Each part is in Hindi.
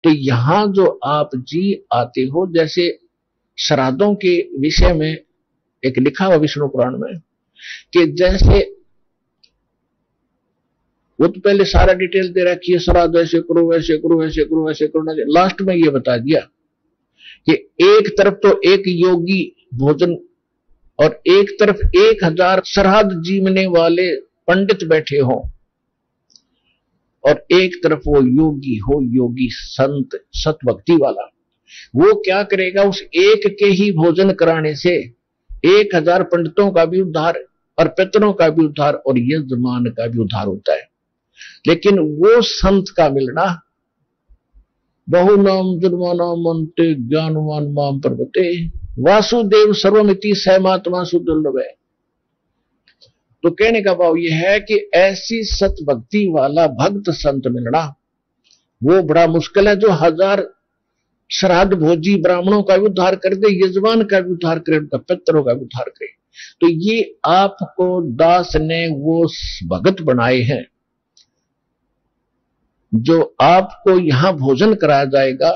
तो यहां जो आप जी आते हो, जैसे श्राद्धों के विषय में एक लिखा हुआ विष्णु पुराण में कि जैसे वो तो पहले सारा डिटेल दे रखी है, श्राद्ध ऐसे करो वैसे करो वैसे करो वैसे करो, लास्ट में ये बता दिया कि एक तरफ तो एक योगी भोजन और एक तरफ 1000 श्राद्ध जीवने वाले पंडित बैठे हों, और एक तरफ वो योगी हो, योगी संत सतभक्ति वाला। वो क्या करेगा, उस एक के ही भोजन कराने से 1000 पंडितों का भी उद्धार और पितरों का भी उद्धार और यजमान का भी उद्धार होता है। लेकिन वो संत का मिलना, बहु नाम जन्मानाम अन्ते ज्ञानवान माम प्रपते वासुदेव सर्वमिति सहमात्मा सुदुर्लभ है। तो कहने का भाव यह है कि ऐसी सत भक्ति वाला भक्त संत मिलना वो बड़ा मुश्किल है, जो 1000 श्राद्ध भोजी ब्राह्मणों का भी उद्धार कर दे, यजमान का भी उद्धार करे, उनका पितरों का भी उद्धार करे। तो ये आपको दास ने वो भगत बनाए हैं जो आपको यहां भोजन कराया जाएगा,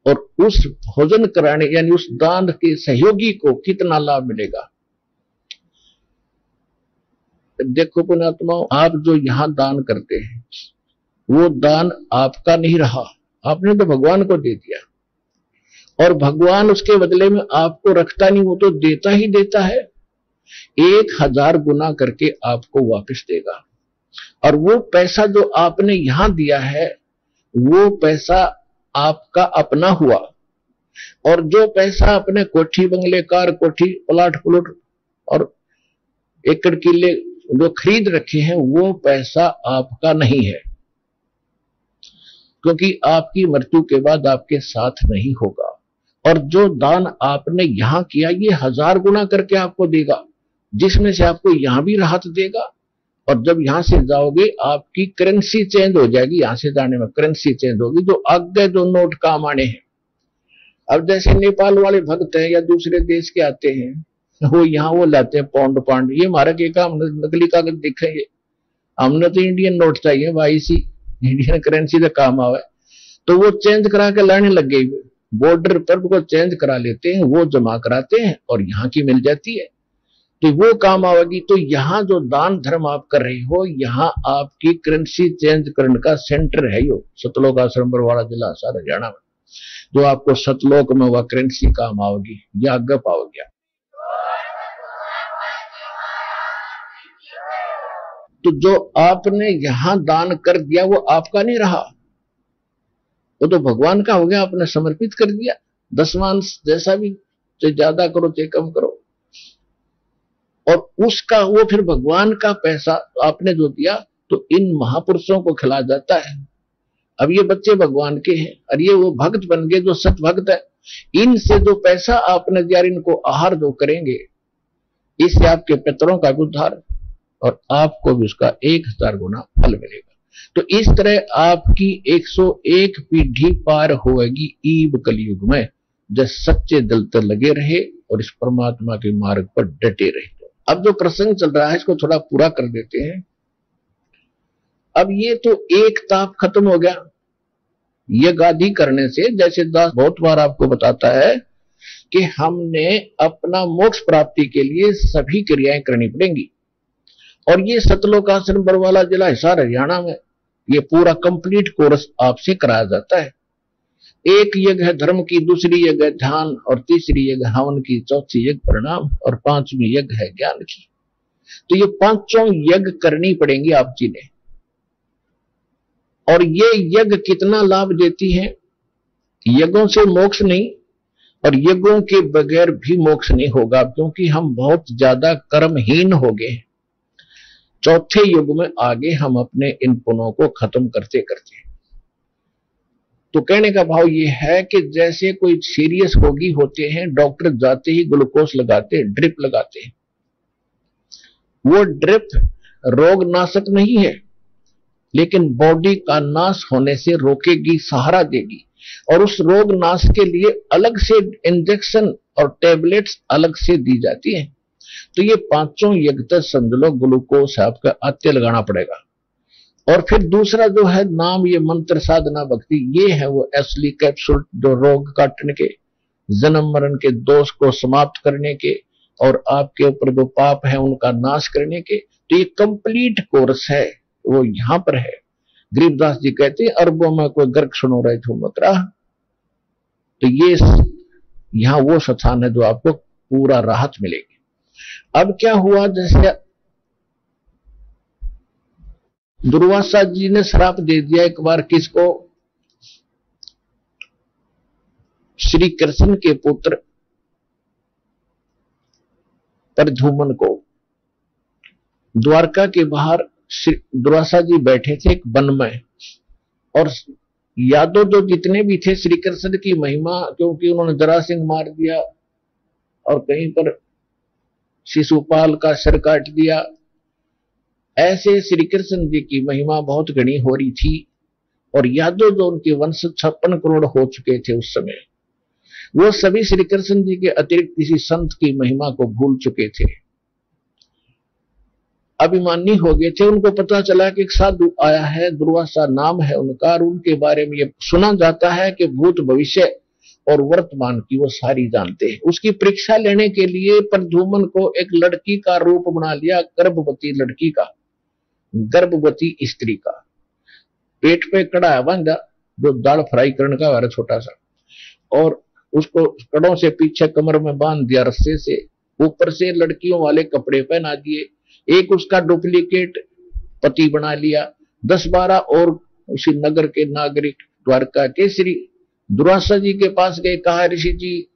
और उस भोजन कराने यानी उस दान के सहयोगी को कितना लाभ मिलेगा। देखो पुण्यात्माओं, आप जो यहां दान करते हैं वो दान आपका नहीं रहा, आपने तो भगवान को दे दिया, और भगवान उसके बदले में आपको रखता नहीं, वो तो देता ही देता है, 1000 गुना करके आपको वापस देगा। और वो पैसा जो आपने यहां दिया है वो पैसा आपका अपना हुआ, और जो पैसा अपने कोठी बंगले कार कोठी प्लाट प्लॉट और एकड़ किले जो खरीद रखे हैं वो पैसा आपका नहीं है, क्योंकि आपकी मृत्यु के बाद आपके साथ नहीं होगा। और जो दान आपने यहां किया ये 1000 गुना करके आपको देगा, जिसमें से आपको यहां भी राहत देगा, और जब यहां से जाओगे आपकी करेंसी चेंज हो जाएगी, यहां से जाने में करेंसी चेंज होगी, जो आगे जो नोट काम आने हैं। अब जैसे नेपाल वाले भक्त हैं या दूसरे देश के आते हैं, वो यहाँ वो लाते हैं पाउंड, ये हमारा के काम नकली कागज दिखेंगे, हमने तो इंडियन नोट चाहिए भाई, सी इंडियन करेंसी का काम आवे। तो वो चेंज करा के लाने लग गई, बॉर्डर पर वो चेंज करा लेते हैं, वो जमा कराते हैं और यहाँ की मिल जाती है, तो वो काम आवेगी। तो यहाँ जो दान धर्म आप कर रहे हो, यहाँ आपकी करेंसी चेंज करने का सेंटर है यो सतलोक आश्रम बरवाड़ा जिला सारा हरियाणा में, जो आपको सतलोक में वह करेंसी काम आओगी या आगे पाओगे। तो जो आपने यहां दान कर दिया वो आपका नहीं रहा, वो तो भगवान का हो गया, आपने समर्पित कर दिया। दसवांश जैसा भी, चाहे ज्यादा करो चाहे कम करो, और उसका वो फिर भगवान का पैसा आपने जो दिया तो इन महापुरुषों को खिला जाता है। अब ये बच्चे भगवान के हैं और ये वो भक्त बन गए जो सत भक्त है, इनसे जो पैसा आपने दिया इनको आहार जो करेंगे, इससे आपके पितरों का भी उद्धार और आपको भी उसका 1000 गुना फल मिलेगा। तो इस तरह आपकी 101 पीढ़ी पार होगी ईब कलयुग में, जब सच्चे दिल से लगे रहे और इस परमात्मा के मार्ग पर डटे रहे। तो अब जो प्रसंग चल रहा है इसको थोड़ा पूरा कर देते हैं। अब ये तो एक ताप खत्म हो गया यज्ञ आदि करने से, जैसे दास बहुत बार आपको बताता है कि हमने अपना मोक्ष प्राप्ति के लिए सभी क्रियाएं करनी पड़ेंगी, और ये सतलोक आश्रम बरवाला जिला हिसार हरियाणा में ये पूरा कंप्लीट कोर्स आपसे कराया जाता है। एक यज्ञ है धर्म की, दूसरी यज्ञ है ध्यान, और तीसरी यज्ञ हवन की, चौथी यज्ञ प्रणाम, और 5वीं यज्ञ है ज्ञान की। तो ये 5 यज्ञ करनी पड़ेंगी आप जी ने। और ये यज्ञ कितना लाभ देती है, यज्ञों से मोक्ष नहीं और यज्ञों के बगैर भी मोक्ष नहीं होगा, क्योंकि हम बहुत ज्यादा कर्महीन हो गए। चौथे युग में आगे हम अपने इन पुण्यों को खत्म करते करते, तो कहने का भाव ये है कि जैसे कोई सीरियस रोगी होते हैं, डॉक्टर जाते ही ग्लूकोज लगाते हैं, ड्रिप लगाते हैं। वो ड्रिप रोग नाशक नहीं है, लेकिन बॉडी का नाश होने से रोकेगी, सहारा देगी, और उस रोग नाश के लिए अलग से इंजेक्शन और टेबलेट्स अलग से दी जाती हैं। तो ये 5 यज्ञ तक समझ लो ग्लूकोज आपका अत्य लगाना पड़ेगा, और फिर दूसरा जो है नाम, ये मंत्र साधना भक्ति, ये है वो असली कैप्सूल जो रोग काटने के, जन्म मरण के दोष को समाप्त करने के और आपके ऊपर जो पाप है उनका नाश करने के। तो ये कंप्लीट कोर्स है, वो यहां पर है। गरीबदास जी कहते हैं अरबों में कोई गर्क सुनो रहे थे मत रहा। तो ये यहां वो स्थान है जो आपको पूरा राहत मिलेगी। अब क्या हुआ, जैसे दुर्वासा जी ने श्राप दे दिया एक बार, किसको? श्री कृष्ण के पुत्र प्रद्युम्न को। द्वारका के बाहर दुर्वासा जी बैठे थे एक वन में, और यादव जो जितने भी थे श्री कृष्ण की महिमा, क्योंकि उन्होंने जरासिंह मार दिया और कहीं पर शिशुपाल का सिर काट दिया, ऐसे श्री कृष्ण जी की महिमा बहुत घनी हो रही थी। और यादव जो उनके वंश 56 करोड़ हो चुके थे उस समय, वो सभी श्री कृष्ण जी के अतिरिक्त किसी संत की महिमा को भूल चुके थे, अभिमानी हो गए थे। उनको पता चला कि एक साधु आया है, दुर्वासा नाम है उनका, और उनके बारे में ये सुना जाता है कि भूत भविष्य और वर्तमान की वो सारी जानते हैं। उसकी परीक्षा लेने के लिए प्रद्युम्न को एक लड़की का रूप बना लिया, गर्भवती लड़की का, गर्भवती स्त्री का, पेट पे कड़ा बांधा जो दाल फ्राई करने का वाला छोटा सा, और उसको कड़ों से पीछे कमर में बांध दिया रस्से से, ऊपर से लड़कियों वाले कपड़े पहना दिए, एक उसका डुप्लीकेट पति बना लिया, 10-12 और उसी नगर के नागरिक द्वारका के श्री दुर्वासा जी के पास गए। कहा ऋषि जी,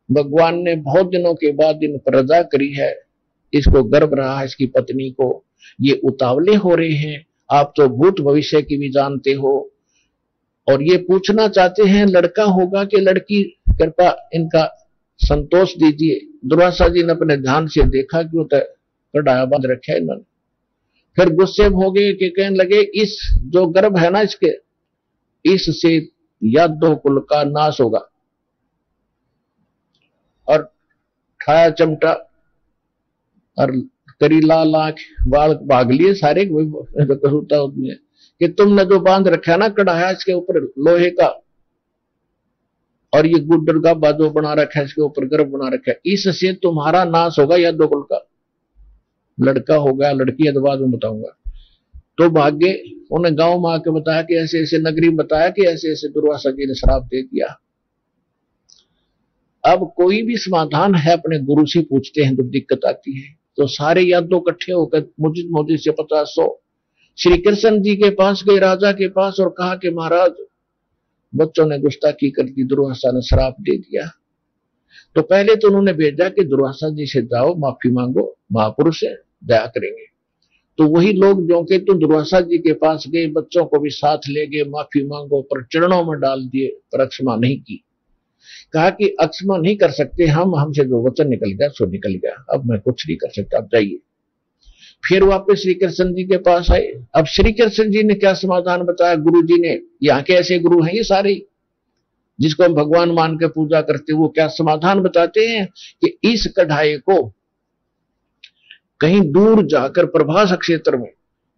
भगवान ने बहुत दिनों के बाद इन पर रजा करी है, इसको गर्भ रहा है, इसकी पत्नी को, ये उतावले हो रहे हैं, आप तो भूत भविष्य की भी जानते हो, और ये पूछना चाहते हैं लड़का होगा कि लड़की, कृपा इनका संतोष दीजिए। दुर्वासा जी ने अपने ध्यान से देखा कि वो तो कड़ाया बांध रखा है इन्होंने। फिर गुस्से हो गए कि कहने लगे, इस जो गर्भ है ना इसके, इससे यादव कुल का नाश होगा। और खाया चमटा और करी लाल आंख, बाल भाग लिए सारे, होता उसमें कि तुमने जो बांध रखा है ना कड़ाया इसके ऊपर लोहे का, और ये गुड्डर का बाजो बना रखा है, इसके ऊपर गर्भ बना रखा है, इससे तुम्हारा नाश होगा, यादव कुल का। लड़का होगा लड़की बाद में बताऊंगा। तो भाग्य उन्हें गांव में आके बताया कि ऐसे ऐसे, नगरी में बताया कि ऐसे ऐसे दुर्वासा जी ने श्राप दे दिया। अब कोई भी समाधान है अपने गुरु से पूछते हैं जब दिक्कत आती है, तो सारे यादव इकट्ठे होकर मुझे से 50-100 श्री कृष्ण जी के पास गए, राजा के पास, और कहा कि महाराज बच्चों ने गुस्ताखी कर दी, दुर्वासा ने श्राप दे दिया। तो पहले तो उन्होंने भेजा कि दुर्वासा जी से जाओ, माफी मांगो, महापुरुष है, दया करेंगे। तो वही लोग जो के तो दुर्वासा जी के पास गए, बच्चों को भी साथ ले गए, माफी मांगो, पर चरणों में डाल दिए, पर अक्षमा नहीं की। कहा कि अक्षमा नहीं कर सकते हम, हमसे जो वचन निकल गया सो निकल गया, अब मैं कुछ नहीं कर सकता, आप जाइए। फिर वापस श्री कृष्ण जी के पास आए। अब श्री कृष्ण जी ने क्या समाधान बताया, गुरु जी ने, यहाँ के ऐसे गुरु हैं ये सारे जिसको हम भगवान मान के पूजा करते, वो क्या समाधान बताते हैं कि इस कढ़ाई को कहीं दूर जाकर प्रभास क्षेत्र में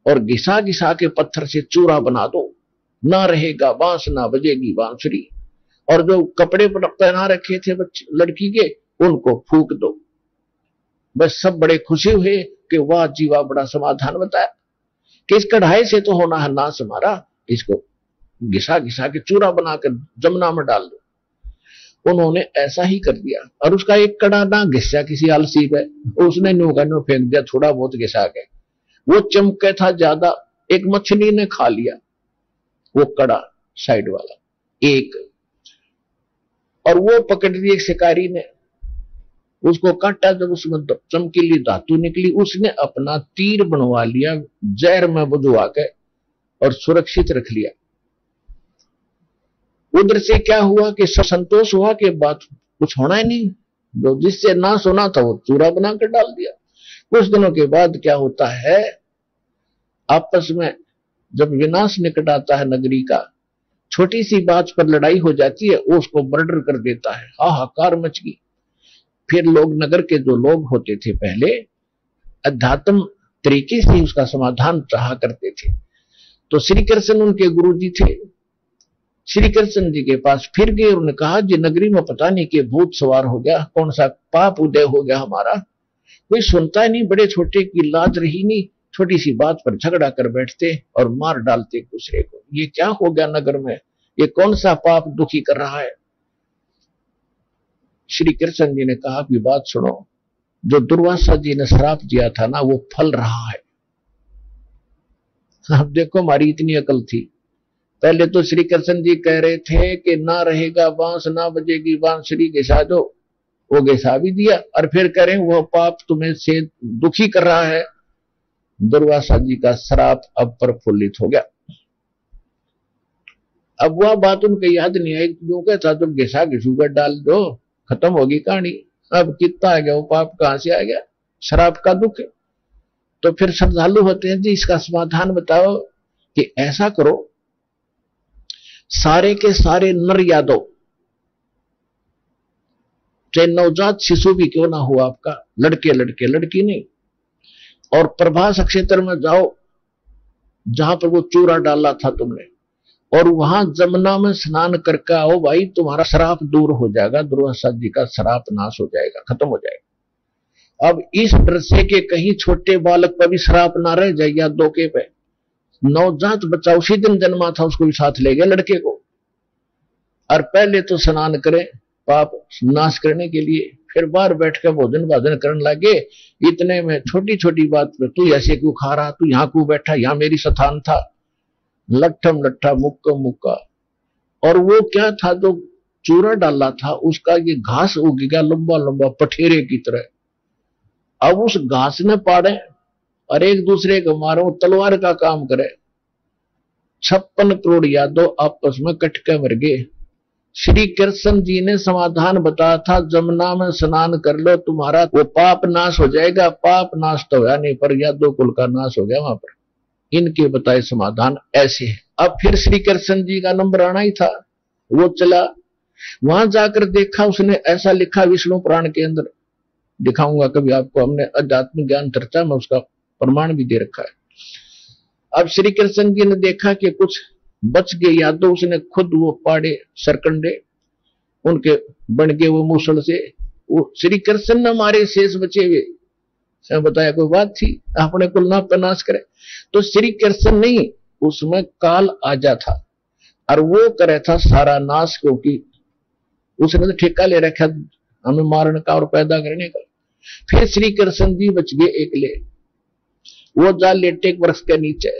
और घिसा घिसा के पत्थर से चूरा बना दो, ना रहेगा बांस, ना बजेगी बांसुरी, और जो कपड़े पहना रखे थे लड़की के उनको फूक दो। बस सब बड़े खुशी हुए कि वाह जीवा, बड़ा समाधान बताया कि इस कढ़ाई से तो होना है नाश हमारा, इसको घिसा घिसा के चूरा बनाकर जमुना में डाल दो। उन्होंने ऐसा ही कर दिया, और उसका एक कड़ा ना घिसा किसी आलसी पे, उसने न्यू का न्यू फेंक दिया, थोड़ा बहुत घिसा के, वो चमके था ज्यादा, एक मछली ने खा लिया वो कड़ा साइड वाला एक, और वो पकड़ लिया एक शिकारी ने, उसको काटा, जब उसमें चमकीली धातु निकली, उसने अपना तीर बनवा लिया जहर में बुझवा के और सुरक्षित रख लिया। उधर से क्या हुआ कि संतोष हुआ कि बात कुछ होना ही नहीं, जो जिससे नाश होना था वो चूरा बनाकर डाल दिया। कुछ दिनों के बाद क्या होता है, आपस में जब विनाश निकट आता है नगरी का, छोटी सी बात पर लड़ाई हो जाती है, वो उसको मर्डर कर देता है, हाहाकार मच गई। फिर लोग, नगर के जो लोग होते थे पहले, अध्यात्म तरीके से उसका समाधान चाहा करते थे, तो श्री कृष्ण उनके गुरु जी थे। श्री कृष्ण जी के पास फिर गए, उन्होंने कहा जी नगरी में पता नहीं कि भूत सवार हो गया, कौन सा पाप उदय हो गया हमारा, कोई सुनता ही नहीं, बड़े छोटे की लाज रही नहीं, छोटी सी बात पर झगड़ा कर बैठते और मार डालते एक दूसरे को, ये क्या हो गया नगर में, ये कौन सा पाप दुखी कर रहा है। श्री कृष्ण जी ने कहा कि बात सुनो, जो दुर्वासा जी ने श्राप दिया था ना वो फल रहा है। अब देखो हमारी इतनी अकल थी, पहले तो श्री कृष्ण जी कह रहे थे कि ना रहेगा बांस, ना बजेगी बांसुरी, घिसा दो, वो घिसा भी दिया, और फिर कह रहे हैं वह पाप तुम्हें से दुखी कर रहा है। दुर्वासा जी का श्राप अब प्रफुल्लित हो गया। अब वह बात उनको याद नहीं आई, जो कहता तुम घिसा घिसूकर डाल दो, खत्म होगी कहानी। अब कितना आ गया वो पाप, कहां से आ गया, श्राप का दुख है। तो फिर श्रद्धालु होते हैं जी इसका समाधान बताओ कि ऐसा करो, सारे के सारे नर यादव, चाहे नवजात शिशु भी क्यों ना हो आपका, लड़के लड़के लड़की नहीं, और प्रभास क्षेत्र में जाओ जहां पर वो चूरा डाला था तुमने, और वहां जमुना में स्नान करके आओ भाई, तुम्हारा श्राप दूर हो जाएगा, दुर्वासा जी का श्राप नाश हो जाएगा, खत्म हो जाएगा। अब इस डर से कि कहीं छोटे बालक पर भी श्राप ना रह जाए या धोखे पे, नवजात बच्चा उसी दिन जन्मा था उसको भी साथ ले गए लड़के को, और पहले तो स्नान करें पाप नाश करने के लिए, फिर बाहर बैठकर भोजन भाजन करने लगे। इतने में छोटी छोटी बात पर तू ऐसे क्यों खा रहा, तू यहां क्यों बैठा, यहां मेरी स्थान था, लट्ठम लट्ठा मुक्का मुक्का। और वो क्या था, जो चूरा डाला था उसका ये घास उग गया लंबा लंबा पठेरे की तरह। अब उस घास ने पाड़े और एक दूसरे को मारो, तलवार का काम करे। 56 करोड़ यादव आपस में कट के मर गए। श्री कृष्ण जी ने समाधान बताया था, जमुना में स्नान कर लो, तुम्हारा वो पाप नाश हो जाएगा। पाप नाश तो होया नहीं, पर यादव कुल का नाश हो गया वहां पर। इनके बताए समाधान ऐसे है। अब फिर श्री कृष्ण जी का नंबर आना ही था, वो चला वहां जाकर देखा, उसने ऐसा लिखा विष्णु पुराण के अंदर, दिखाऊंगा कभी आपको, हमने अध्यात्म ज्ञान चर्चा में उसका प्रमाण भी दे रखा है। अब श्री कृष्ण जी ने देखा कि कुछ बच गए यादव, उसने खुद वो पाड़े सरकंडे, उनके बन गए वो मूसल से, वो श्री कृष्ण ने हमारे शेष बचे हुए, बताया कोई बात थी, अपने कुल ना नाश करे। तो श्री कृष्ण नहीं, उसमें काल आजा था और वो करे था सारा नाश, क्योंकि उसने तो ठेका ले रखा हमें मारने का और पैदा करने का। फिर श्री कृष्ण जी बच गए एकले, वो जा लेटे एक वृक्ष के नीचे,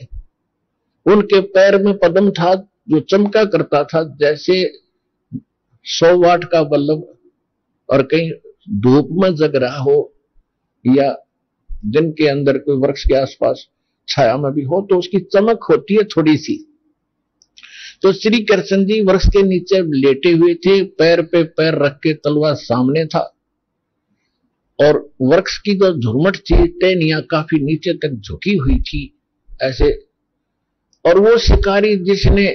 उनके पैर में पद्म था जो चमका करता था जैसे 100 वाट का बल्ब, और कहीं धूप में जग रहा हो या दिन के अंदर कोई वृक्ष के आसपास छाया में भी हो तो उसकी चमक होती है थोड़ी सी। तो श्री कृष्ण जी वृक्ष के नीचे लेटे हुए थे, पैर पे पैर रख के, तलवार सामने था, और वृक्ष की जो झुरमट थी, टहनियां काफी नीचे तक झुकी हुई थी ऐसे। और वो शिकारी जिसने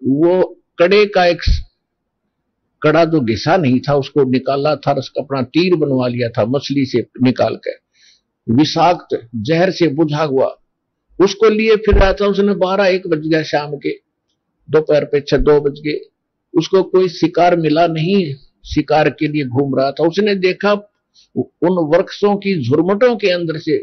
वो कड़े का एक कड़ा जो घिसा नहीं था उसको निकाला था, उसका अपना तीर बनवा लिया था मछली से निकाल कर, विषाक्त जहर से बुझा हुआ, उसको लिए फिर रहा था। उसने 12-1 बज गया शाम के, दोपहर पे 2 बज गए, उसको कोई शिकार मिला नहीं, शिकार के लिए घूम रहा था। उसने देखा उन वृक्षों की झुरमटों के अंदर से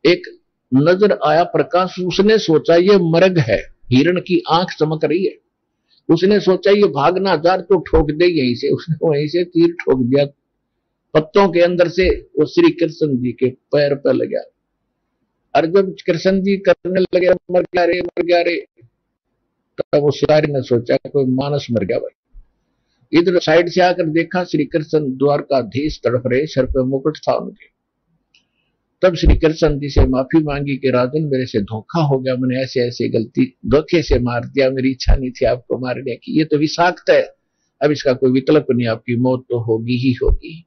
एक नजर आया प्रकाश। उसने सोचा ये मृग है, हिरण की आंख चमक रही है। उसने सोचा ये भागना जार तो ठोक दे यहीं से, उसने वहीं से तीर ठोक दिया पत्तों के अंदर से, वो श्री कृष्ण जी के पैर पर लगा। और जब कृष्ण जी करने लगे मर गया रे मर गया रे, तब वो शिकारी ने सोचा कोई मानस मर गया भाई। इधर साइड से आकर देखा श्री कृष्ण द्वारकाधीश तड़प रहे, सर पे मुकुट था उनके। तब श्री कृष्ण जी से माफी मांगी कि राजन मेरे से धोखा हो गया, मैंने ऐसे ऐसे गलती धोखे से मार दिया, मेरी इच्छा नहीं थी आपको मारने की, ये तो विषाक्त है, अब इसका कोई विकल्प नहीं, आपकी मौत तो होगी ही होगी।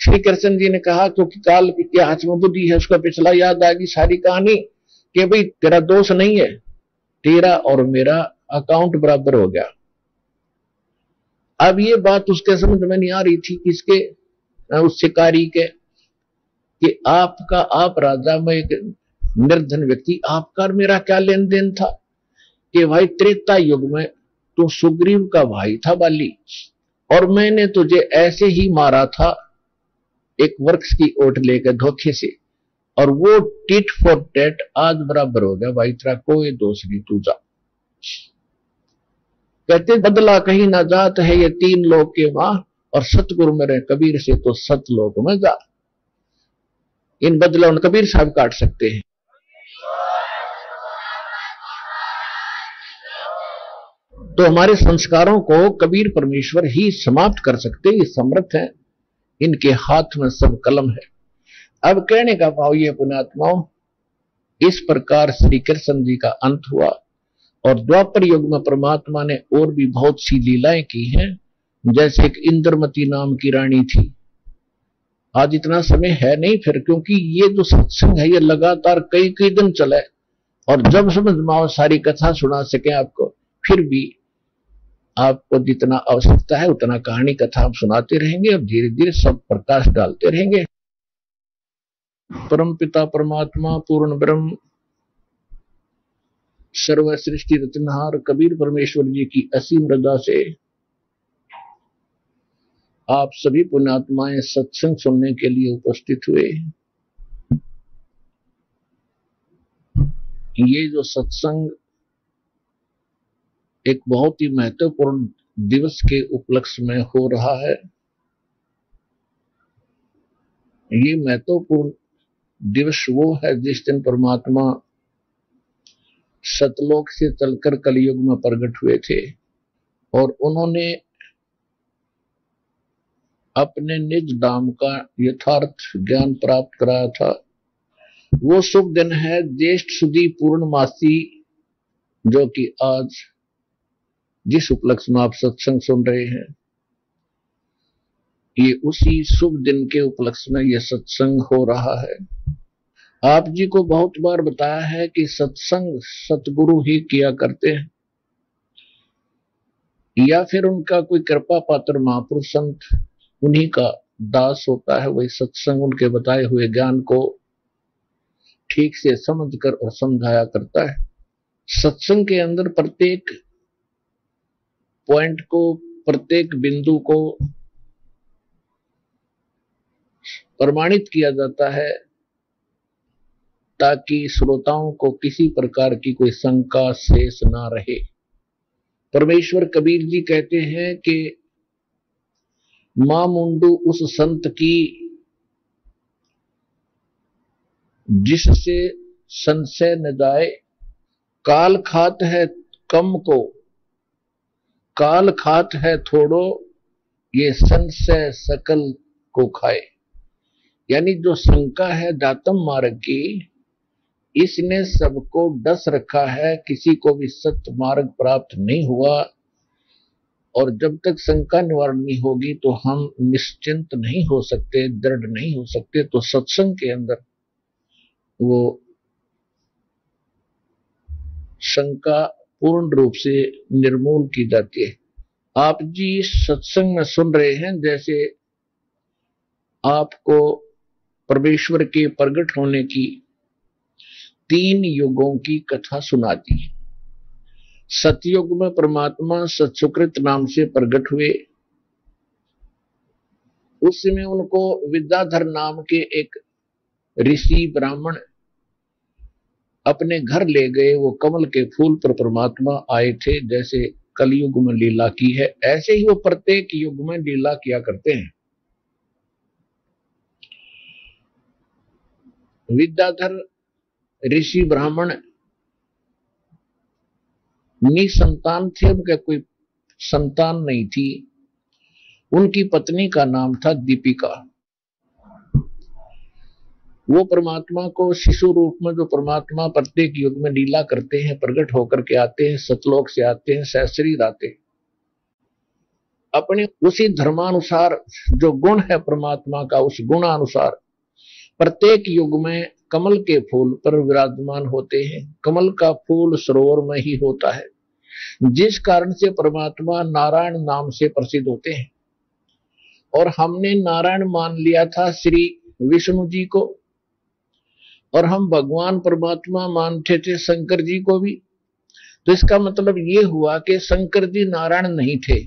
श्री कृष्ण जी ने कहा क्योंकि काल के हाथ में बुद्धि है, उसका पिछला याद आ गई सारी कहानी कि भाई तेरा दोष नहीं है, तेरा और मेरा अकाउंट बराबर हो गया। अब ये बात उसके समझ में नहीं आ रही थी, किसके, उस शिकारी के, कि आपका आप राजा, मैं एक निर्धन व्यक्ति, आपका और मेरा क्या लेन देन था कि भाई त्रेता युग में तू सुग्रीव का भाई था बाली, और मैंने तुझे ऐसे ही मारा था एक वृक्ष की ओट लेकर धोखे से, और वो टिट फॉर टैट आज बराबर हो गया भाई, तेरा कोई दोष नहीं, तू जा। कहते बदला कहीं ना जात है ये तीन लोग के मां, और सतगुरु मेरे कबीर से तो सतलोक में जा। इन बदलों कबीर साहब काट सकते हैं। तो हमारे संस्कारों को कबीर परमेश्वर ही समाप्त कर सकते, ये समर्थ हैं, इनके हाथ में सब कलम है। अब कहने का भाव ये पुण्यात्माओं, इस प्रकार श्री कृष्ण जी का अंत हुआ, और द्वापर युग में परमात्मा ने और भी बहुत सी लीलाएं की हैं। जैसे एक इंद्रमती नाम की रानी थी, आज इतना समय है नहीं फिर, क्योंकि ये जो सत्संग है ये लगातार कई कई दिन चले, और जब समझ में आओ सारी कथा सुना सके आपको, फिर भी आपको जितना आवश्यकता है उतना कहानी कथा हम सुनाते रहेंगे, और धीरे धीरे सब प्रकाश डालते रहेंगे। परम पिता परमात्मा पूर्ण ब्रह्म सर्व सृष्टि रचनहार कबीर परमेश्वर जी की असीम रजा से आप सभी पुण्यात्माएं सत्संग सुनने के लिए उपस्थित हुए। ये जो सत्संग एक बहुत ही महत्वपूर्ण दिवस के उपलक्ष्य में हो रहा है। ये महत्वपूर्ण दिवस वो है जिस दिन परमात्मा सतलोक से चलकर कलयुग में प्रकट हुए थे, और उन्होंने अपने निज धाम का यथार्थ ज्ञान प्राप्त कराया था। वो शुभ दिन है ज्येष्ठ सुदी पूर्णमासी, जो कि आज जिस उपलक्ष्य में आप सत्संग सुन रहे हैं, ये उसी शुभ दिन के उपलक्ष्य में यह सत्संग हो रहा है। आप जी को बहुत बार बताया है कि सत्संग सतगुरु ही किया करते हैं, या फिर उनका कोई कृपा पात्र महापुरुष संत, उन्हीं का दास होता है। वही सत्संग उनके बताए हुए ज्ञान को ठीक से समझकर और समझाया करता है। सत्संग के अंदर प्रत्येक पॉइंट को, प्रत्येक बिंदु को प्रमाणित किया जाता है, ताकि श्रोताओं को किसी प्रकार की कोई शंका शेष ना रहे। परमेश्वर कबीर जी कहते हैं कि मां मुंडू उस संत की जिससे संशय न जाए, काल खात है कम को, काल खात है थोड़ो, ये संशय सकल को खाए। यानी जो शंका है दातम मार्ग की, इसने सबको डस रखा है, किसी को भी सत्य मार्ग प्राप्त नहीं हुआ। और जब तक शंका निवारण नहीं होगी तो हम निश्चिंत नहीं हो सकते, दृढ़ नहीं हो सकते। तो सत्संग के अंदर वो शंका पूर्ण रूप से निर्मूल की जाती है। आप जी सत्संग में सुन रहे हैं, जैसे आपको परमेश्वर के प्रकट होने की 3 युगों की कथा सुनाती है। सतयुग में परमात्मा सत्सुकृत नाम से प्रकट हुए। उस समय उनको विद्याधर नाम के एक ऋषि ब्राह्मण अपने घर ले गए। वो कमल के फूल पर परमात्मा आए थे। जैसे कलयुग में लीला की है, ऐसे ही वो प्रत्येक युग में लीला किया करते हैं। विद्याधर ऋषि ब्राह्मण निसंतान थे, उनका कोई संतान नहीं थी। उनकी पत्नी का नाम था दीपिका। वो परमात्मा को शिशु रूप में, जो परमात्मा प्रत्येक युग में लीला करते हैं, प्रकट होकर के आते हैं, सतलोक से आते हैं, सहस्रीर आते हैं, अपने उसी धर्मानुसार जो गुण है परमात्मा का, उस गुणानुसार प्रत्येक युग में कमल के फूल पर विराजमान होते हैं। कमल का फूल सरोवर में ही होता है, जिस कारण से परमात्मा नारायण नाम से प्रसिद्ध होते हैं। और हमने नारायण मान लिया था श्री विष्णु जी को, और हम भगवान परमात्मा मानते थे शंकर जी को भी। तो इसका मतलब ये हुआ कि शंकर जी नारायण नहीं थे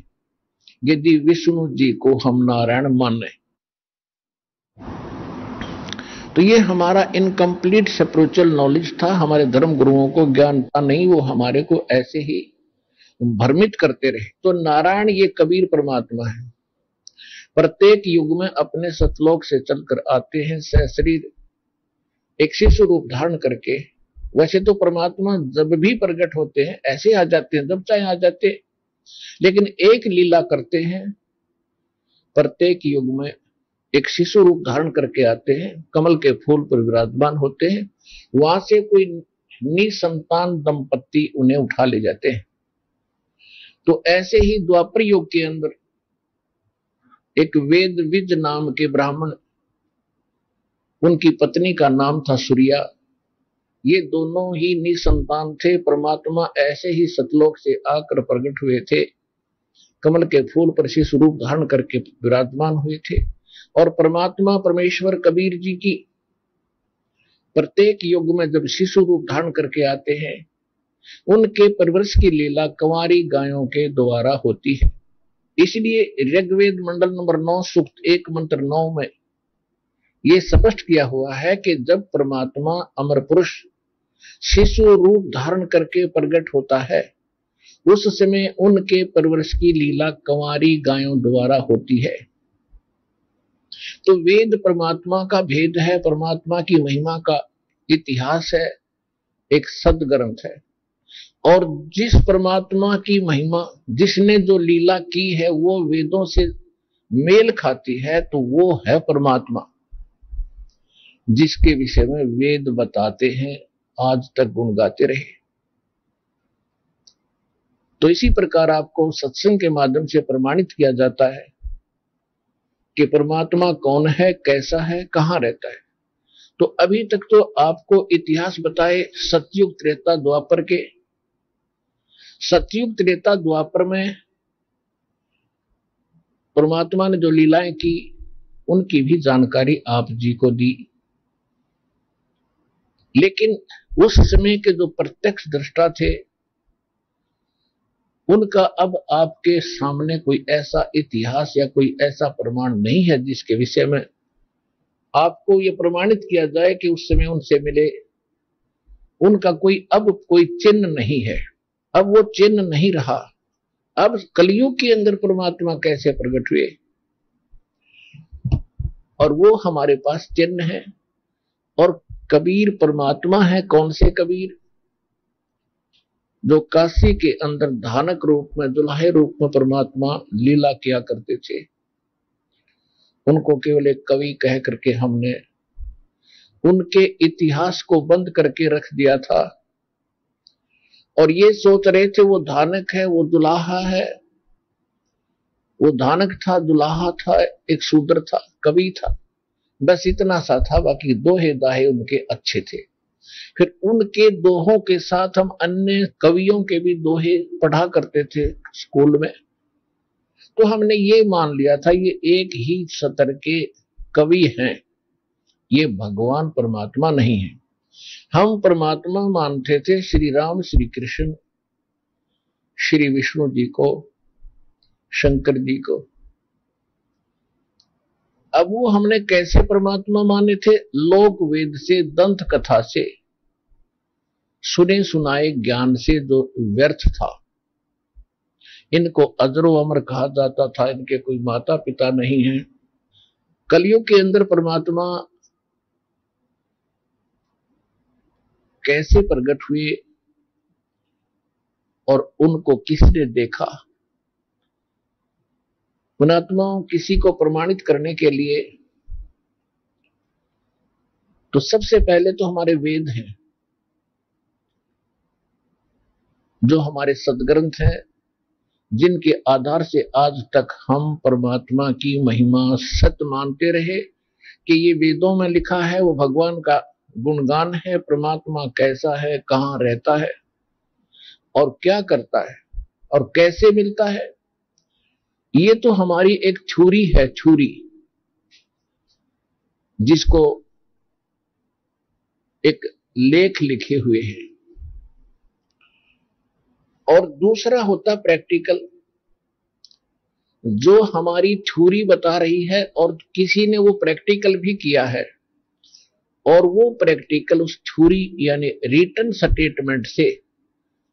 यदि विष्णु जी को हम नारायण माने। तो ये हमारा इनकम्प्लीट स्पिरिचुअल नॉलेज था, हमारे धर्म गुरुओं को ज्ञान था नहीं, वो हमारे को ऐसे ही भ्रमित करते रहे। तो नारायण ये कबीर परमात्मा है, प्रत्येक युग में अपने सतलोक से चलकर आते हैं सशरीर एक शिशु रूप धारण करके। वैसे तो परमात्मा जब भी प्रकट होते हैं ऐसे आ जाते हैं, जब चाहे आ जाते हैं, लेकिन एक लीला करते हैं, प्रत्येक युग में एक शिशु रूप धारण करके आते हैं, कमल के फूल पर विराजमान होते हैं, वहां से कोई निसंतान दंपत्ति उन्हें उठा ले जाते हैं। तो ऐसे ही द्वापर युग के अंदर एक वेद विज नाम के ब्राह्मण, उनकी पत्नी का नाम था सूर्या, ये दोनों ही निसंतान थे। परमात्मा ऐसे ही सतलोक से आकर प्रकट हुए थे, कमल के फूल पर शिशु रूप धारण करके विराजमान हुए थे। और परमात्मा परमेश्वर कबीर जी की प्रत्येक युग में जब शिशु रूप धारण करके आते हैं, उनके परवरिश की लीला कंवारी गायों के द्वारा होती है। इसलिए ऋग्वेद मंडल नंबर 9 सूक्त 1 मंत्र 9 में यह स्पष्ट किया हुआ है कि जब परमात्मा अमर पुरुष शिशु रूप धारण करके प्रकट होता है, उस समय उनके परवरिश की लीला कंवारी गायों द्वारा होती है। तो वेद परमात्मा का भेद है, परमात्मा की महिमा का इतिहास है, एक सदग्रंथ है। और जिस परमात्मा की महिमा, जिसने जो लीला की है वो वेदों से मेल खाती है, तो वो है परमात्मा, जिसके विषय में वेद बताते हैं, आज तक गुण गाते रहे। तो इसी प्रकार आपको सत्संग के माध्यम से प्रमाणित किया जाता है कि परमात्मा कौन है, कैसा है, कहां रहता है। तो अभी तक तो आपको इतिहास बताए सतयुग त्रेता द्वापर के। सतयुग त्रेता द्वापर में परमात्मा ने जो लीलाएं की उनकी भी जानकारी आप जी को दी, लेकिन उस समय के जो प्रत्यक्ष दृष्टा थे उनका अब आपके सामने कोई ऐसा इतिहास या कोई ऐसा प्रमाण नहीं है जिसके विषय में आपको यह प्रमाणित किया जाए कि उस समय उनसे मिले। उनका कोई अब कोई चिन्ह नहीं है, अब वो चिन्ह नहीं रहा। अब कलयुग के अंदर परमात्मा कैसे प्रकट हुए, और वो हमारे पास चिन्ह है। और कबीर परमात्मा है। कौन से कबीर? जो काशी के अंदर धानक रूप में, दुल्हे रूप में परमात्मा लीला किया करते थे। उनको केवल एक कवि कह करके हमने उनके इतिहास को बंद करके रख दिया था, और ये सोच रहे थे वो धानक है, वो दुल्हा है। वो धानक था, दुल्हा था, एक शूद्र था, कवि था, बस इतना सा था। बाकी दोहे दाहे उनके अच्छे थे। फिर उनके दोहों के साथ हम अन्य कवियों के भी दोहे पढ़ा करते थे स्कूल में। तो हमने ये मान लिया था ये एक ही सतर के कवि हैं, ये भगवान परमात्मा नहीं है। हम परमात्मा मानते थे श्री राम, श्री कृष्ण, श्री विष्णु जी को, शंकर जी को। अब वो हमने कैसे परमात्मा माने थे? लोक वेद से, दंत कथा से, सुने सुनाए ज्ञान से जो व्यर्थ था। इनको अजरो अमर कहा जाता था, इनके कोई माता पिता नहीं है। कलयुग के अंदर परमात्मा कैसे प्रकट हुए और उनको किसने देखा? परमात्मा किसी को प्रमाणित करने के लिए तो सबसे पहले तो हमारे वेद हैं, जो हमारे सदग्रंथ हैं, जिनके आधार से आज तक हम परमात्मा की महिमा सत्य मानते रहे कि ये वेदों में लिखा है, वो भगवान का गुणगान है। परमात्मा कैसा है, कहां रहता है और क्या करता है और कैसे मिलता है, ये तो हमारी एक छुरी है, छुरी, जिसको एक लेख लिखे हुए हैं। और दूसरा होता प्रैक्टिकल, जो हमारी थ्योरी बता रही है और किसी ने वो प्रैक्टिकल भी किया है, और वो प्रैक्टिकल उस थ्योरी यानी रिटन स्टेटमेंट से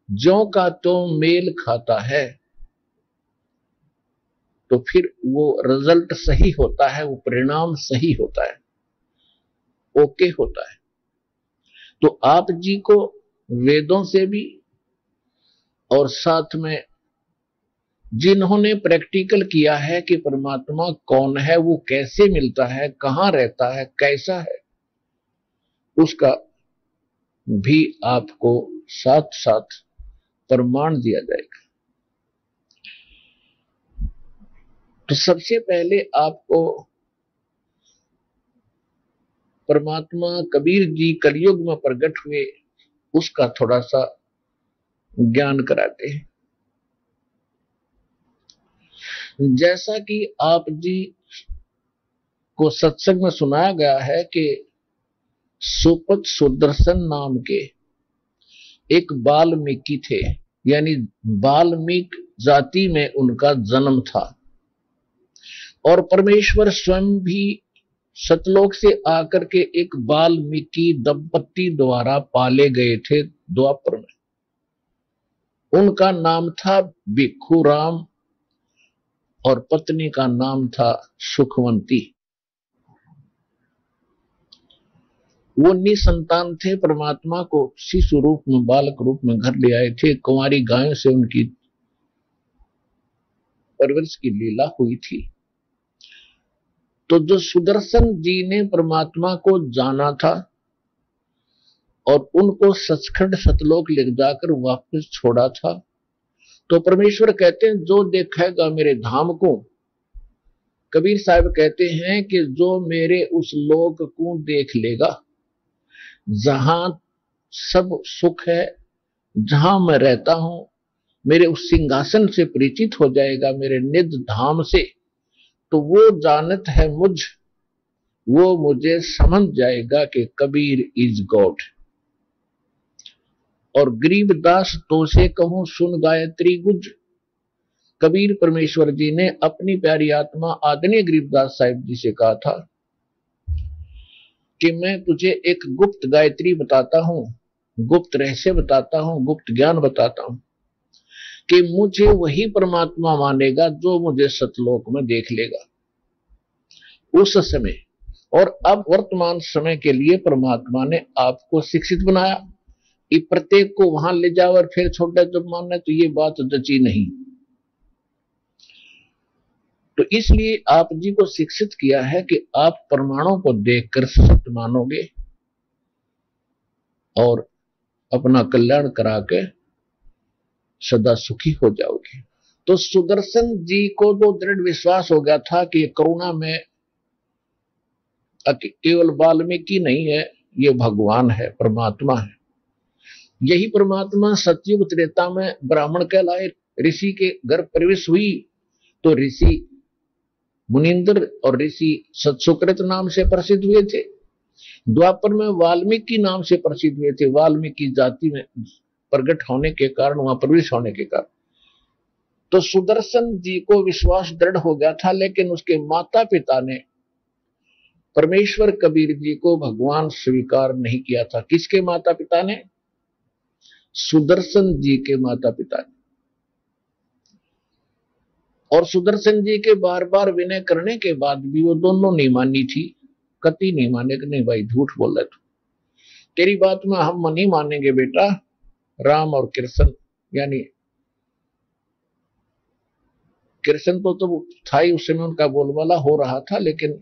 ज्यों का तो मेल खाता है, तो फिर वो रिजल्ट सही होता है, वो परिणाम सही होता है, ओके होता है। तो आप जी को वेदों से भी और साथ में जिन्होंने प्रैक्टिकल किया है कि परमात्मा कौन है, वो कैसे मिलता है, कहां रहता है, कैसा है, उसका भी आपको साथ साथ प्रमाण दिया जाएगा। तो सबसे पहले आपको परमात्मा कबीर जी कलयुग में प्रकट हुए उसका थोड़ा सा ज्ञान कराते हैं। जैसा कि आप जी को सत्संग में सुनाया गया है कि सुपत सुदर्शन नाम के एक वाल्मीकि थे, यानी वाल्मीकि जाति में उनका जन्म था, और परमेश्वर स्वयं भी सतलोक से आकर के एक वाल्मीकि दंपति द्वारा पाले गए थे द्वापर में। उनका नाम था भिक्षुराम और पत्नी का नाम था सुखवंती। वो निसंतान थे, परमात्मा को शिशु रूप में, बालक रूप में घर ले आए थे। कुंवारी गायों से उनकी परवरिश की लीला हुई थी। तो जो सुदर्शन जी ने परमात्मा को जाना था और उनको सचखंड सतलोक ले जाकर वापस छोड़ा था, तो परमेश्वर कहते हैं जो देखेगा मेरे धाम को, कबीर साहब कहते हैं कि जो मेरे उस लोक को देख लेगा जहां सब सुख है, जहां मैं रहता हूं, मेरे उस सिंहासन से परिचित हो जाएगा, मेरे निज धाम से, तो वो जानत है मुझ, वो मुझे समझ जाएगा कि कबीर इज गॉड। और गरीबदास तो से कहूं सुन गायत्री गुज, कबीर परमेश्वर जी ने अपनी प्यारी आत्मा आदरणीय गरीबदास साहिब जी से कहा था कि मैं तुझे एक गुप्त गायत्री बताता हूं, गुप्त रहस्य बताता हूं, गुप्त ज्ञान बताता हूं कि मुझे वही परमात्मा मानेगा जो मुझे सतलोक में देख लेगा। उस समय और अब वर्तमान समय के लिए परमात्मा ने आपको शिक्षित बनाया, ये प्रत्येक को वहां ले जाओ और फिर छोटा जब मानना, तो ये बात जची नहीं। तो इसलिए आप जी को शिक्षित किया है कि आप प्रमाणों को देखकर सत्य मानोगे और अपना कल्याण करा के सदा सुखी हो जाओगे। तो सुदर्शन जी को तो दृढ़ विश्वास हो गया था कि करुणा में केवल वाल्मीकि नहीं है, ये भगवान है, परमात्मा है। यही परमात्मा सतयुग त्रेता में ब्राह्मण कहलाए, ऋषि के घर प्रवेश हुई तो ऋषि मुनिंद्र और ऋषि सतसुकृत नाम से प्रसिद्ध हुए थे। द्वापर में वाल्मीकि नाम से प्रसिद्ध हुए थे, वाल्मीकि जाति में प्रकट होने के कारण, वहां प्रवेश होने के कारण। तो सुदर्शन जी को विश्वास दृढ़ हो गया था, लेकिन उसके माता पिता ने परमेश्वर कबीर जी को भगवान स्वीकार नहीं किया था। किसके माता पिता ने? सुदर्शन जी के माता पिता ने। और सुदर्शन जी के बार बार विनय करने के बाद भी वो दोनों नहीं मानी थी, कति नहीं माने कि नहीं भाई झूठ बोल रहे तू, तेरी बात में हम नहीं मानेंगे बेटा। राम और कृष्ण, यानी कृष्ण तो था ही उस समय, उनका बोलबाला हो रहा था, लेकिन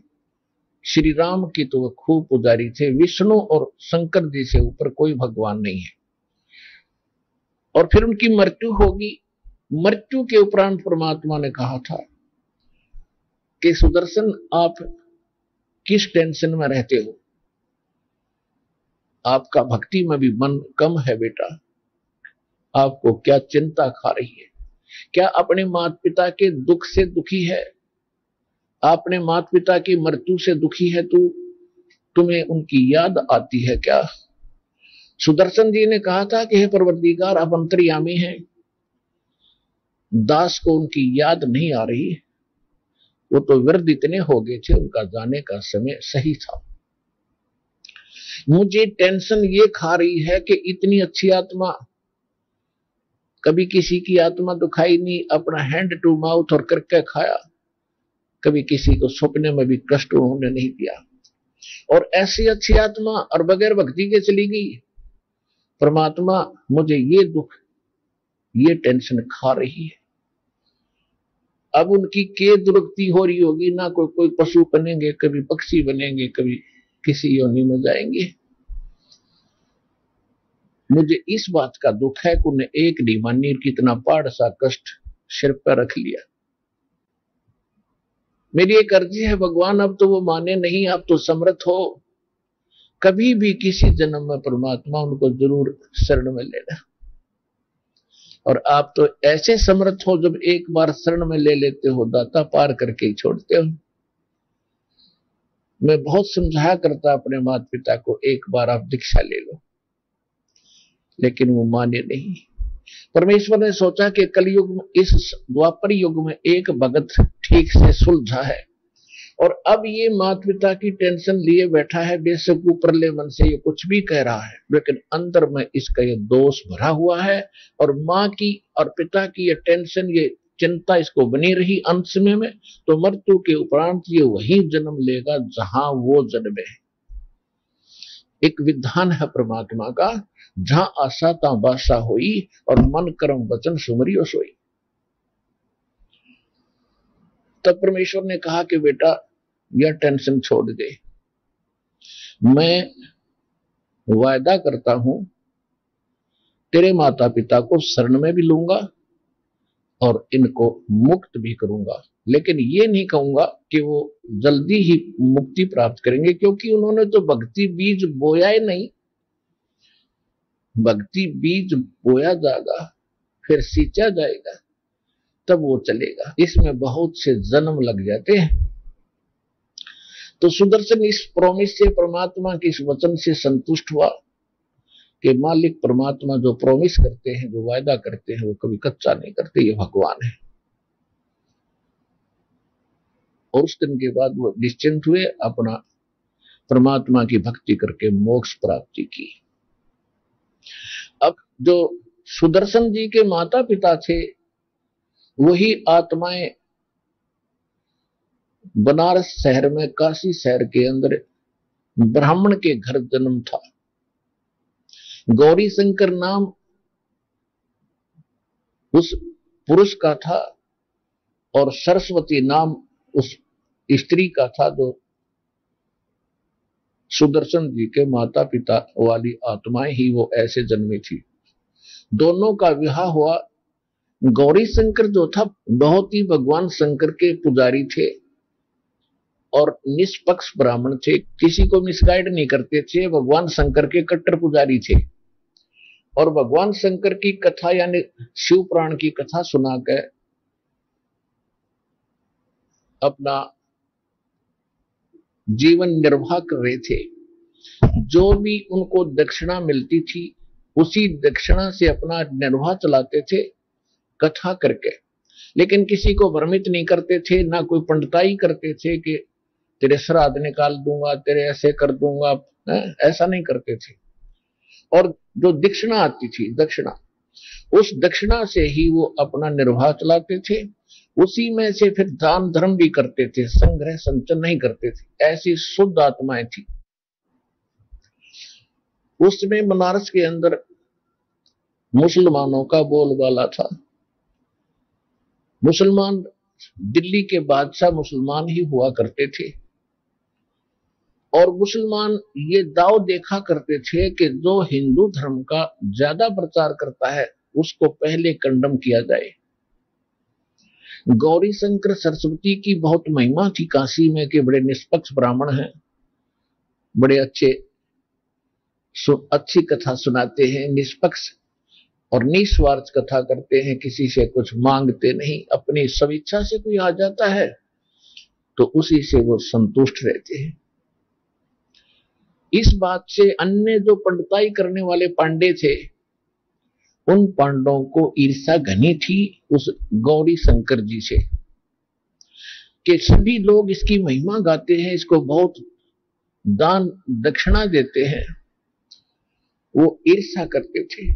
श्री राम की तो वह खूब पुजारी थे। विष्णु और शंकर जी से ऊपर कोई भगवान नहीं है। और फिर उनकी मृत्यु होगी। मृत्यु के उपरांत परमात्मा ने कहा था कि सुदर्शन आप किस टेंशन में रहते हो, आपका भक्ति में भी मन कम है बेटा, आपको क्या चिंता खा रही है? क्या अपने माता पिता के दुख से दुखी है? आपने माता पिता की मृत्यु से दुखी है? तुम्हें उनकी याद आती है क्या? सुदर्शन जी ने कहा था कि हे परवरदिगार, आप अंतर्यामी हैं, दास को उनकी याद नहीं आ रही, वो तो वृद्ध इतने हो गए थे, उनका जाने का समय सही था। मुझे टेंशन ये खा रही है कि इतनी अच्छी आत्मा, कभी किसी की आत्मा दुखाई नहीं, अपना हैंड टू माउथ और करके खाया, कभी किसी को सपने में भी कष्ट उन्होंने नहीं दिया, और ऐसी अच्छी आत्मा और बगैर भक्ति के चली गई। परमात्मा, मुझे ये दुख, ये टेंशन खा रही है। अब उनकी के दुर्गति हो रही होगी ना, कोई पशु बनेंगे, कभी पक्षी बनेंगे, कभी किसी योनि में जाएंगे। मुझे इस बात का दुख है कि उन्हें एक नहीं मानी, कितना पहाड़ सा कष्ट सिर पर रख लिया। मेरी एक अर्जी है भगवान, अब तो वो माने नहीं, आप तो समर्थ हो, कभी भी किसी जन्म में परमात्मा उनको जरूर शरण में लेना। और आप तो ऐसे समर्थ हो, जब एक बार शरण में ले लेते हो, दाता पार करके ही छोड़ते हो। मैं बहुत समझाया करता अपने माता पिता को, एक बार आप दीक्षा ले लो, लेकिन वो माने नहीं। परमेश्वर ने सोचा कि कलयुग में, इस द्वापर युग में एक भगत ठीक से सुलझा है, और अब ये माता पिता की टेंशन लिए बैठा है, बेशक ऊपरले मन से ये कुछ भी कह रहा है, लेकिन अंदर में इसका ये दोष भरा हुआ है, और माँ की और पिता की ये टेंशन, ये चिंता इसको बनी रही अंत समय में, तो मृत्यु के उपरांत ये वही जन्म लेगा जहां वो जन्मे। एक विधान है परमात्मा का, जहां आशा ता बासा हुई, और मन कर्म वचन सुमरियो सोई। तब परमेश्वर ने कहा कि बेटा, यह टेंशन छोड़ दे, मैं वायदा करता हूं तेरे माता पिता को शरण में भी लूंगा और इनको मुक्त भी करूंगा, लेकिन ये नहीं कहूंगा कि वो जल्दी ही मुक्ति प्राप्त करेंगे, क्योंकि उन्होंने तो भक्ति बीज बोया ही नहीं। भक्ति बीज बोया जाएगा, फिर सींचा जाएगा, तब वो चलेगा। इसमें बहुत से जन्म लग जाते हैं। तो सुदर्शन इस प्रॉमिस से, परमात्मा के इस वचन से संतुष्ट हुआ कि मालिक परमात्मा जो प्रॉमिस करते हैं, जो वायदा करते हैं, वो कभी कच्चा नहीं करते, ये भगवान है। और उस दिन के बाद वो निश्चिंत हुए, अपना परमात्मा की भक्ति करके मोक्ष प्राप्ति की। अब जो सुदर्शन जी के माता पिता थे, वही आत्माएं बनारस शहर में, काशी शहर के अंदर ब्राह्मण के घर जन्म था। गौरी शंकर नाम उस पुरुष का था, और सरस्वती नाम उस स्त्री का था, जो सुदर्शन जी के माता पिता वाली आत्माएं ही वो ऐसे जन्मी थी। दोनों का विवाह हुआ। गौरी शंकर जो था, बहुत ही भगवान शंकर के पुजारी थे और निष्पक्ष ब्राह्मण थे, किसी को मिसगाइड नहीं करते थे, भगवान शंकर के कट्टर पुजारी थे। और भगवान शंकर की कथा यानी शिव पुराण की कथा सुनाकर अपना जीवन निर्वाह कर रहे थे। जो भी उनको दक्षिणा मिलती थी, उसी दक्षिणा से अपना निर्वाह चलाते थे कथा करके, लेकिन किसी को भ्रमित नहीं करते थे, ना कोई पंडिताई करते थे कि तेरे श्राद्ध निकाल दूंगा, तेरे ऐसे कर दूंगा, ऐसा नहीं करते थे। और जो दक्षिणा आती थी, दक्षिणा, उस दक्षिणा से ही वो अपना निर्वाह चलाते थे, उसी में से फिर दान धर्म भी करते थे, संग्रह संचय नहीं करते थे। ऐसी शुद्ध आत्माएं थी। उसमें बनारस के अंदर मुसलमानों का बोलबाला था। मुसलमान, दिल्ली के बादशाह मुसलमान ही हुआ करते थे, और मुसलमान ये दाव देखा करते थे कि जो हिंदू धर्म का ज्यादा प्रचार करता है उसको पहले कंडम किया जाए। गौरी शंकर सरस्वती की बहुत महिमा थी काशी में, कि बड़े निष्पक्ष ब्राह्मण हैं, बड़े अच्छी कथा सुनाते हैं, निष्पक्ष और निस्वार्थ कथा करते हैं, किसी से कुछ मांगते नहीं, अपनी स्वेच्छा से कोई आ जाता है तो उसी से वो संतुष्ट रहते हैं। इस बात से अन्य जो पंडिताई करने वाले पांडे थे, उन पांडवों को ईर्ष्या घनी थी उस गौरी शंकर जी से, कि सभी लोग इसकी महिमा गाते हैं, इसको बहुत दान दक्षिणा देते हैं, वो ईर्ष्या करते थे।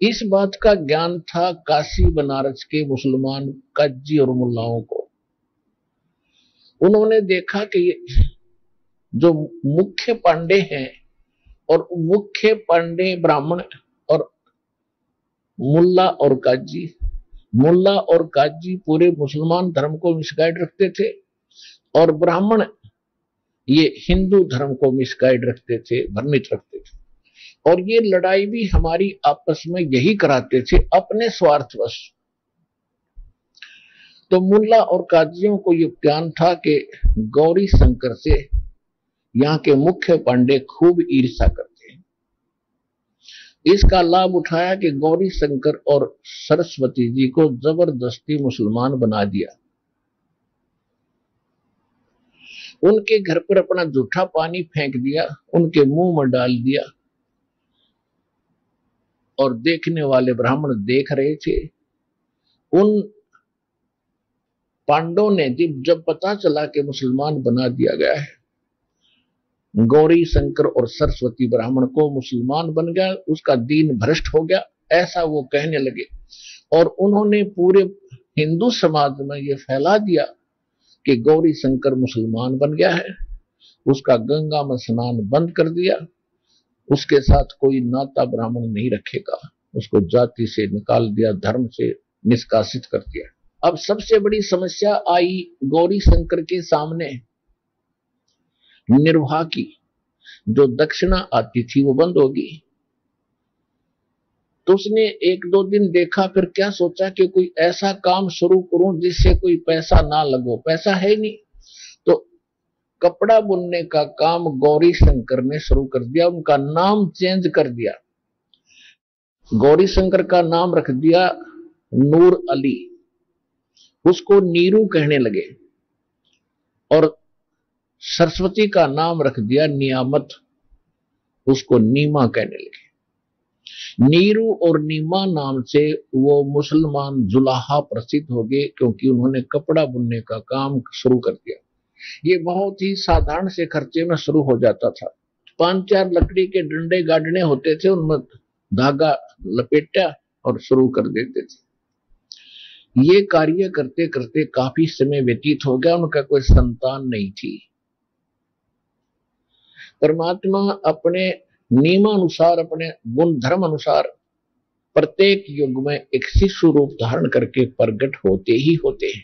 इस बात का ज्ञान था काशी बनारस के मुसलमान काजी और मुल्लाओं को। उन्होंने देखा कि ये जो मुख्य पांडे हैं और मुख्य पांडे ब्राह्मण और मुल्ला और काजी, मुल्ला और काजी पूरे मुसलमान धर्म को मिसगाइड रखते थे और ब्राह्मण ये हिंदू धर्म को मिसगाइड रखते थे, भ्रमित रखते थे। और ये लड़ाई भी हमारी आपस में यही कराते थे, अपने स्वार्थवश। तो मुल्ला और काजियों को ये ज्ञान था कि गौरी शंकर से यहाँ के मुख्य पांडे खूब ईर्ष्या करते हैं। इसका लाभ उठाया कि गौरी शंकर और सरस्वती जी को जबरदस्ती मुसलमान बना दिया। उनके घर पर अपना जूठा पानी फेंक दिया, उनके मुंह में डाल दिया, और देखने वाले ब्राह्मण देख रहे थे। उन पांडवों ने जब पता चला कि मुसलमान बना दिया गया है, गौरी शंकर और सरस्वती ब्राह्मण को मुसलमान बन गया, उसका दीन भ्रष्ट हो गया, ऐसा वो कहने लगे। और उन्होंने पूरे हिंदू समाज में ये फैला दिया कि गौरी शंकर मुसलमान बन गया है, उसका गंगा में स्नान बंद कर दिया, उसके साथ कोई नाता ब्राह्मण नहीं रखेगा, उसको जाति से निकाल दिया, धर्म से निष्कासित कर दिया। अब सबसे बड़ी समस्या आई गौरी शंकर के सामने, निर्वाह की जो दक्षिणा आती थी वो बंद होगी। तो उसने एक दो दिन देखा, फिर क्या सोचा कि कोई ऐसा काम शुरू करूं जिससे कोई पैसा ना लगो, पैसा है नहीं। तो कपड़ा बुनने का काम गौरी शंकर ने शुरू कर दिया, उनका नाम चेंज कर दिया, गौरी शंकर का नाम रख दिया नूर अली, उसको नीरू कहने लगे, और सरस्वती का नाम रख दिया नियामत, उसको नीमा कहने लगे। नीरू और नीमा नाम से वो मुसलमान जुलाहा प्रसिद्ध हो गए, क्योंकि उन्होंने कपड़ा बुनने का काम शुरू कर दिया। ये बहुत ही साधारण से खर्चे में शुरू हो जाता था। 5-4 लकड़ी के डंडे गाड़ने होते थे, उनमें धागा लपेटा और शुरू कर देते थे। ये कार्य करते करते काफी समय व्यतीत हो गया, उनका कोई संतान नहीं थी। परमात्मा अपने नियमानुसार, अपने गुण धर्म अनुसार प्रत्येक युग में एक शिशु रूप धारण करके प्रकट होते ही होते हैं।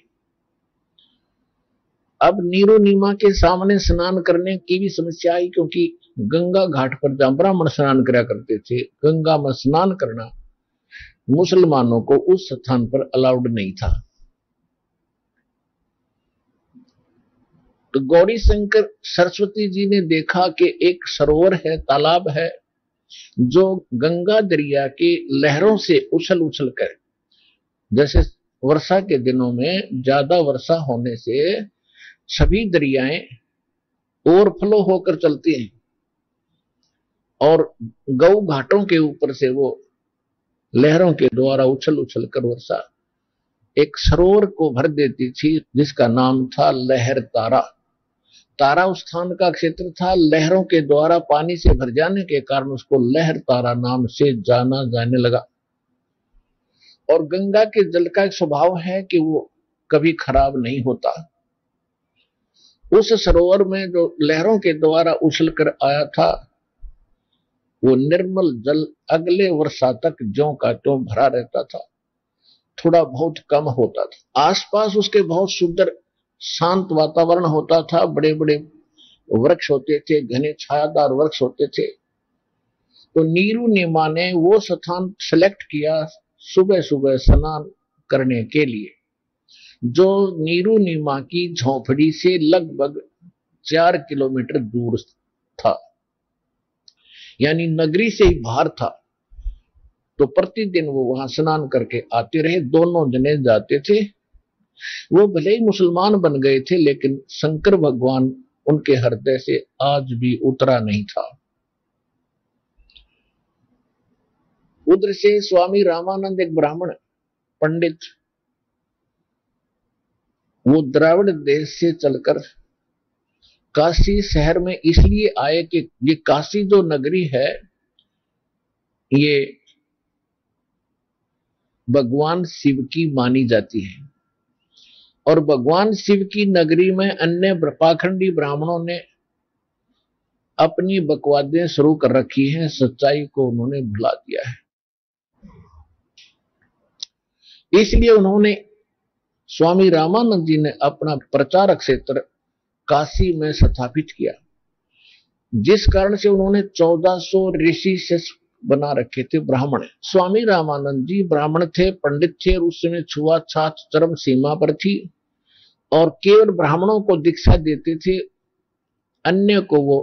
अब नीरू नीमा के सामने स्नान करने की भी समस्या आई, क्योंकि गंगा घाट पर जहां ब्राह्मण स्नान करा करते थे, गंगा में स्नान करना मुसलमानों को उस स्थान पर अलाउड नहीं था। तो गौरी शंकर सरस्वती जी ने देखा कि एक सरोवर है, तालाब है, जो गंगा दरिया की लहरों से उछल उछल कर, जैसे वर्षा के दिनों में ज्यादा वर्षा होने से सभी दरियाएं ओवरफ्लो होकर चलती हैं और गौ घाटों के ऊपर से वो लहरों के द्वारा उछल उछल कर वर्षा एक सरोवर को भर देती थी, जिसका नाम था लहर तारा। तारा उस स्थान का क्षेत्र था, लहरों के द्वारा पानी से भर जाने के कारण उसको लहर तारा नाम से जाना जाने लगा। और गंगा के जल का एक स्वभाव है कि वो कभी खराब नहीं होता। उस सरोवर में जो लहरों के द्वारा उछल कर आया था, वो निर्मल जल अगले वर्षा तक ज्यों का त्यों भरा रहता था, थोड़ा बहुत कम होता था। आसपास उसके बहुत सुंदर शांत वातावरण होता था, बड़े बड़े वृक्ष होते थे, घने छायादार वृक्ष होते थे। तो नीरू नीमा ने वो स्थान सेलेक्ट किया सुबह सुबह स्नान करने के लिए, जो नीरू नीमा की झोपड़ी से लगभग 4 किलोमीटर दूर था, यानी नगरी से ही बाहर था। तो प्रतिदिन वो वहां स्नान करके आते रहे, दोनों जने जाते थे। वो भले ही मुसलमान बन गए थे, लेकिन शंकर भगवान उनके हृदय से आज भी उतरा नहीं था। उधर से स्वामी रामानंद एक ब्राह्मण पंडित, वो द्राविड़ देश से चलकर काशी शहर में इसलिए आए कि ये काशी जो नगरी है ये भगवान शिव की मानी जाती है, और भगवान शिव की नगरी में अन्य पाखंडी ब्राह्मणों ने अपनी बकवादें शुरू कर रखी हैं, सच्चाई को उन्होंने भुला दिया है। इसलिए उन्होंने स्वामी रामानंद जी ने अपना प्रचारक क्षेत्र काशी में स्थापित किया, जिस कारण से उन्होंने 1400 ऋषि से बना रखे थे ब्राह्मण। स्वामी रामानंद जी ब्राह्मण थे, पंडित थे, और उस समय छुआछूत चरम सीमा पर थी, और केवल ब्राह्मणों को दीक्षा देते थे, अन्य को वो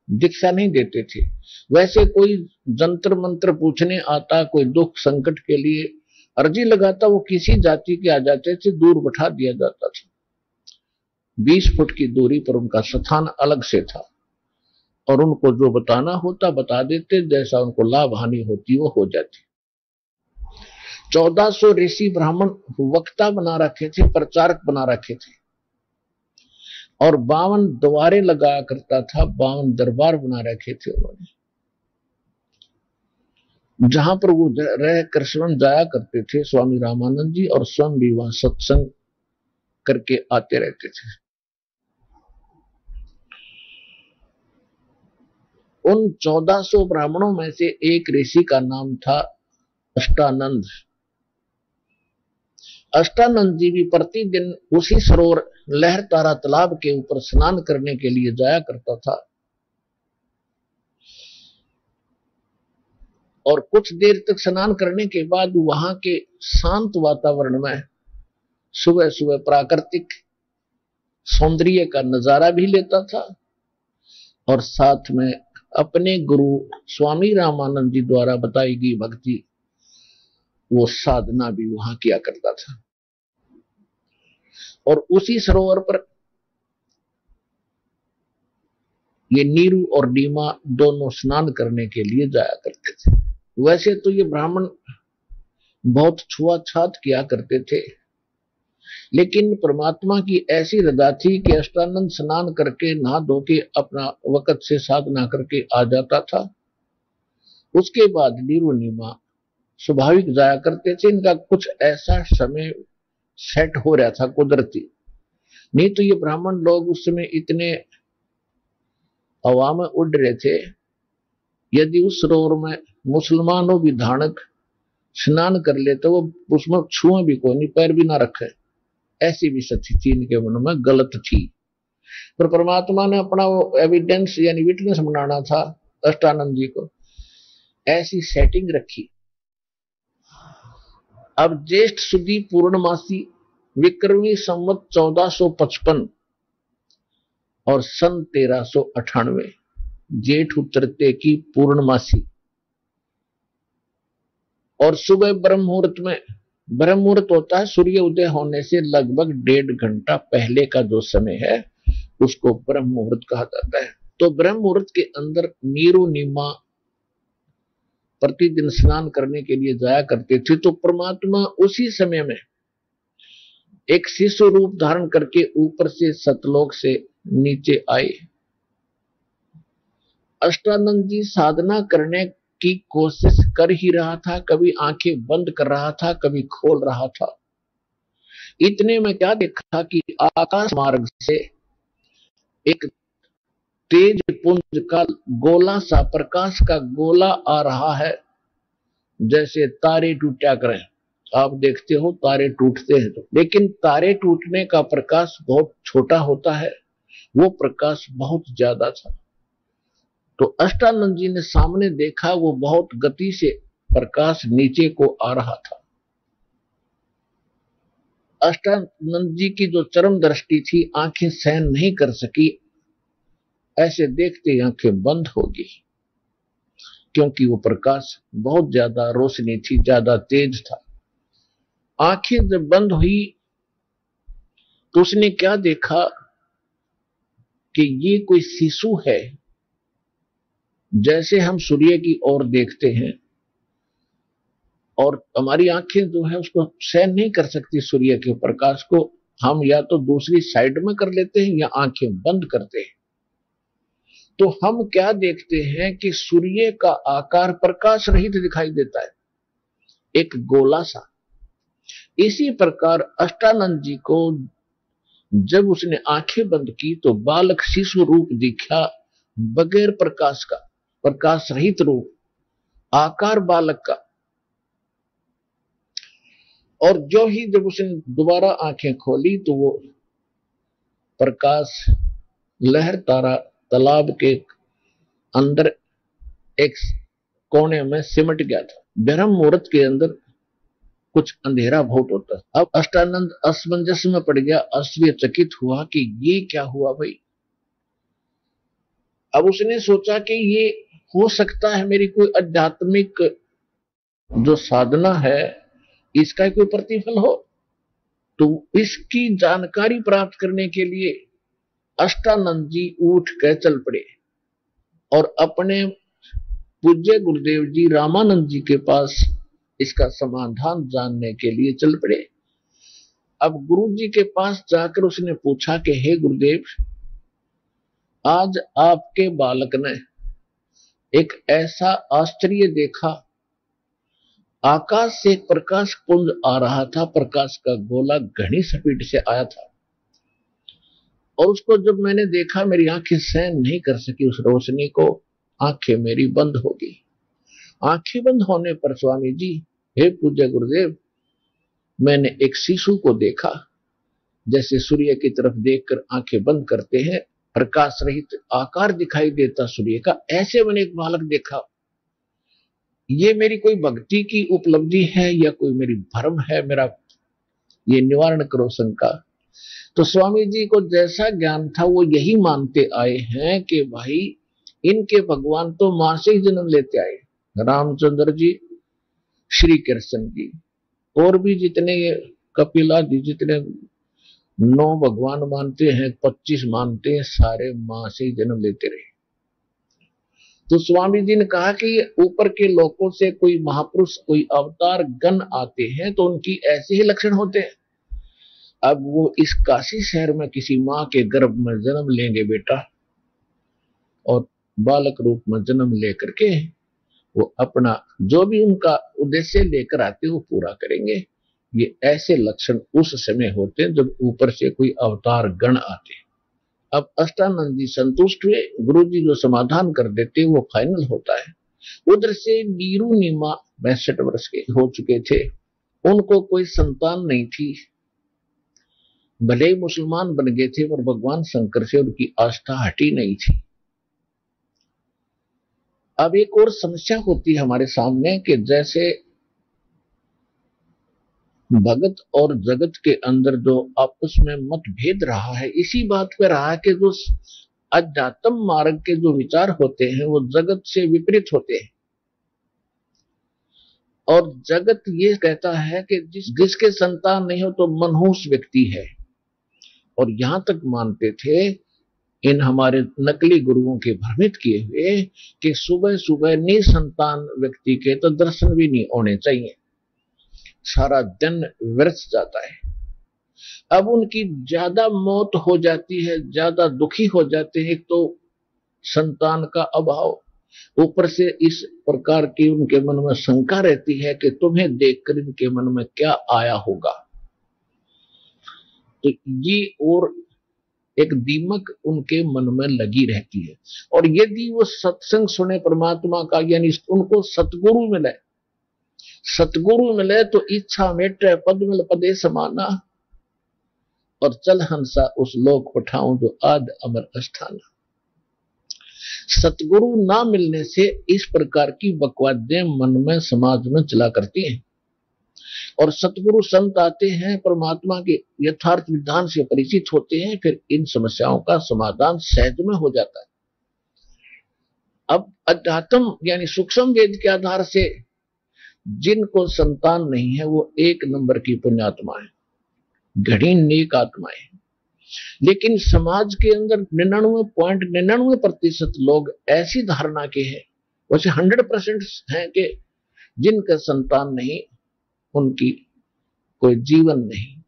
दीक्षा नहीं देते थे। वैसे कोई जंतर मंत्र पूछने आता, कोई दुख संकट के लिए अर्जी लगाता, वो किसी जाति के आ जाते थे, दूर बैठा दिया जाता था। 20 फुट की दूरी पर उनका स्थान अलग से था, और उनको जो बताना होता बता देते, जैसा उनको लाभ हानि होती वो हो जाती। 1400 ऋषि ब्राह्मण वक्ता बना रखे थे, प्रचारक बना रखे थे, और 52 द्वारे लगाया करता था, 52 दरबार बना रखे थे उन्होंने, जहां पर वो रह कर श्रवण जाया करते थे स्वामी रामानंद जी, और स्वयं भी वहां सत्संग करके आते रहते थे। उन 1400 ब्राह्मणों में से एक ऋषि का नाम था अष्टानंद। अष्टानंद जी भी प्रतिदिन उसी सरोवर लहरतारा तालाब के ऊपर स्नान करने के लिए जाया करता था, और कुछ देर तक स्नान करने के बाद वहां के शांत वातावरण में सुबह सुबह प्राकृतिक सौंदर्य का नजारा भी लेता था, और साथ में अपने गुरु स्वामी रामानंद जी द्वारा बताई गई भक्ति, वो साधना भी वहां किया करता था। और उसी सरोवर पर ये नीरू और डीमा दोनों स्नान करने के लिए जाया करते थे। वैसे तो ये ब्राह्मण बहुत छुआछूत किया करते थे, लेकिन परमात्मा की ऐसी रजा थी कि अष्टानंद स्नान करके नहा धो के अपना वक्त से साधना करके आ जाता था। उसके बाद नीरू नीमा स्वाभाविक जाया करते थे। इनका कुछ ऐसा समय सेट हो रहा था कुदरती, नहीं तो ये ब्राह्मण लोग उस समय इतने हवा में उड़ रहे थे, यदि उस सरोवर में मुसलमानों भी धानक स्नान कर लेते वो उसमें छुए भी कोई नहीं, पैर भी ना रखे, ऐसी भी स्थिति इनके मन में गलत थी। पर परमात्मा ने अपना वो एविडेंस यानी विटनेस बनाना था अष्टानंद जी को, ऐसी सेटिंग रखी। अब ज्येष्ठ सुदी पूर्णमासी विक्रमी संवत 1455 और सन 1398 जेठ उतरते की पूर्णमासी, और सुबह ब्रह्म मुहूर्त में, ब्रह्म मुहूर्त होता है सूर्य उदय होने से लगभग 1.5 घंटा पहले का जो समय है उसको ब्रह्म मुहूर्त कहा जाता है। तो ब्रह्म मुहूर्त के अंदर नीरू नीमा प्रतिदिन स्नान करने के लिए जाया करते थे। तो परमात्मा उसी समय में एक शिशु रूप धारण करके ऊपर से सतलोक से नीचे आए। अष्टानंद जी साधना करने की कोशिश कर ही रहा था, कभी आंखें बंद कर रहा था, कभी खोल रहा था। इतने में क्या देखा कि आकाश मार्ग से एक तेज पुंज का गोला सा, प्रकाश का गोला आ रहा है, जैसे तारे टूटा करें। आप देखते हो तारे टूटते हैं तो, लेकिन तारे टूटने का प्रकाश बहुत छोटा होता है, वो प्रकाश बहुत ज्यादा था। तो अष्टानंद जी ने सामने देखा, वो बहुत गति से प्रकाश नीचे को आ रहा था। अष्टानंद जी की जो चरम दृष्टि थी, आंखें सहन नहीं कर सकी, ऐसे देखते आंखें बंद हो गई, क्योंकि वो प्रकाश बहुत ज्यादा रोशनी थी, ज्यादा तेज था। आंखें जब बंद हुई तो उसने क्या देखा कि ये कोई शिशु है। जैसे हम सूर्य की ओर देखते हैं और हमारी आंखें जो है उसको सहन नहीं कर सकती सूर्य के प्रकाश को, हम या तो दूसरी साइड में कर लेते हैं या आंखें बंद करते हैं। तो हम क्या देखते हैं कि सूर्य का आकार प्रकाश रहित दिखाई देता है, एक गोला सा। इसी प्रकार अष्टानंद जी को जब उसने आंखें बंद की तो बालक शिशु रूप दिखा, बगैर प्रकाश का, प्रकाश रहित रूप, आकार बालक का। और जो ही जब उसने दोबारा आंखें खोली तो वो प्रकाश लहर तारा तालाब के अंदर एक कोने में सिमट गया था। ब्रह्म मुहूर्त के अंदर कुछ अंधेरा बहुत होता है। अब अष्टानंद असमंजस में पड़ गया, आश्चर्यचकित हुआ कि ये क्या हुआ भाई। अब उसने सोचा कि ये हो सकता है मेरी कोई आध्यात्मिक जो साधना है इसका कोई प्रतिफल हो। तो इसकी जानकारी प्राप्त करने के लिए अष्टानंद जी उठ कर चल पड़े और अपने पूज्य गुरुदेव जी रामानंद जी के पास इसका समाधान जानने के लिए चल पड़े। अब गुरु जी के पास जाकर उसने पूछा कि हे गुरुदेव, आज आपके बालक ने एक ऐसा आश्चर्य देखा, आकाश से एक प्रकाश पुंज आ रहा था, प्रकाश का गोला घनी स्पीड से आया था और उसको जब मैंने देखा मेरी आंखें सहन नहीं कर सकी उस रोशनी को, आंखें मेरी बंद हो गई। आंखें बंद होने पर स्वामी जी, हे पूज्य गुरुदेव, मैंने एक शिशु को देखा, जैसे सूर्य की तरफ देखकर आंखें बंद करते हैं, प्रकाश रहित आकार दिखाई देता सूर्य का, ऐसे मैंने एक बालक देखा। ये मेरी कोई भक्ति की उपलब्धि है या कोई मेरी भ्रम है, मेरा ये निवारण करो शंका। तो स्वामी जी को जैसा ज्ञान था वो यही मानते आए हैं कि भाई इनके भगवान तो मां से ही जन्म लेते आए, रामचंद्र जी, श्री कृष्ण जी, और भी जितने कपिला जी जितने 9 भगवान मानते हैं, 25 मानते हैं, सारे मां से ही जन्म लेते रहे। तो स्वामी जी ने कहा कि ऊपर के लोकों से कोई महापुरुष, कोई अवतार गण आते हैं तो उनकी ऐसे ही लक्षण होते हैं। अब वो इस काशी शहर में किसी मां के गर्भ में जन्म लेंगे बेटा, और बालक रूप में जन्म लेकर के वो अपना जो भी उनका उद्देश्य लेकर आते वो पूरा करेंगे। ये ऐसे लक्षण उस समय होते हैं जब ऊपर से कोई अवतार गण आते। अब अष्टानंद जी संतुष्ट हुए, गुरु जी जो समाधान कर देते वो फाइनल होता है। उधर से नीरू नीमा 62 वर्ष के हो चुके थे, उनको कोई संतान नहीं थी, भले ही मुसलमान बन गए थे पर भगवान शंकर से उनकी आस्था हटी नहीं थी। अब एक और समस्या होती है हमारे सामने कि जैसे भगत और जगत के अंदर जो आपस में मतभेद रहा है, इसी बात पे रहा है कि जो अध्यात्म मार्ग के जो विचार होते हैं वो जगत से विपरीत होते हैं। और जगत ये कहता है कि जिसके संतान नहीं हो तो मनहूस व्यक्ति है, और यहां तक मानते थे इन हमारे नकली गुरुओं के भ्रमित किए हुए कि सुबह सुबह निसंतान व्यक्ति के तो दर्शन भी नहीं होने चाहिए, सारा दिन व्यर्थ जाता है। अब उनकी ज्यादा मौत हो जाती है, ज्यादा दुखी हो जाते हैं, एक तो संतान का अभाव, ऊपर से इस प्रकार की उनके मन में शंका रहती है कि तुम्हें देखकर इनके मन में क्या आया होगा। तो ये और एक दीमक उनके मन में लगी रहती है। और यदि वो सत्संग सुने परमात्मा का, यानी उनको सतगुरु मिले तो इच्छा मेटे पद मिल पदे समाना, और चल हंसा उस लोक पठाऊं जो आद अमर अस्थाना। सतगुरु ना मिलने से इस प्रकार की बकवादें मन में समाज में चला करती हैं, और सतगुरु संत आते हैं, परमात्मा के यथार्थ विधान से परिचित होते हैं, फिर इन समस्याओं का समाधान सहज में हो जाता है। अब अध्यात्म यानी सूक्ष्म वेद के आधार से जिनको संतान नहीं है वो 1 नंबर की पुण्यात्मा है, घड़ी नेक आत्माएं। लेकिन समाज के अंदर 99.99% लोग ऐसी धारणा के हैं, वैसे 100% हैं कि जिनका संतान नहीं उनकी कोई जीवन नहीं।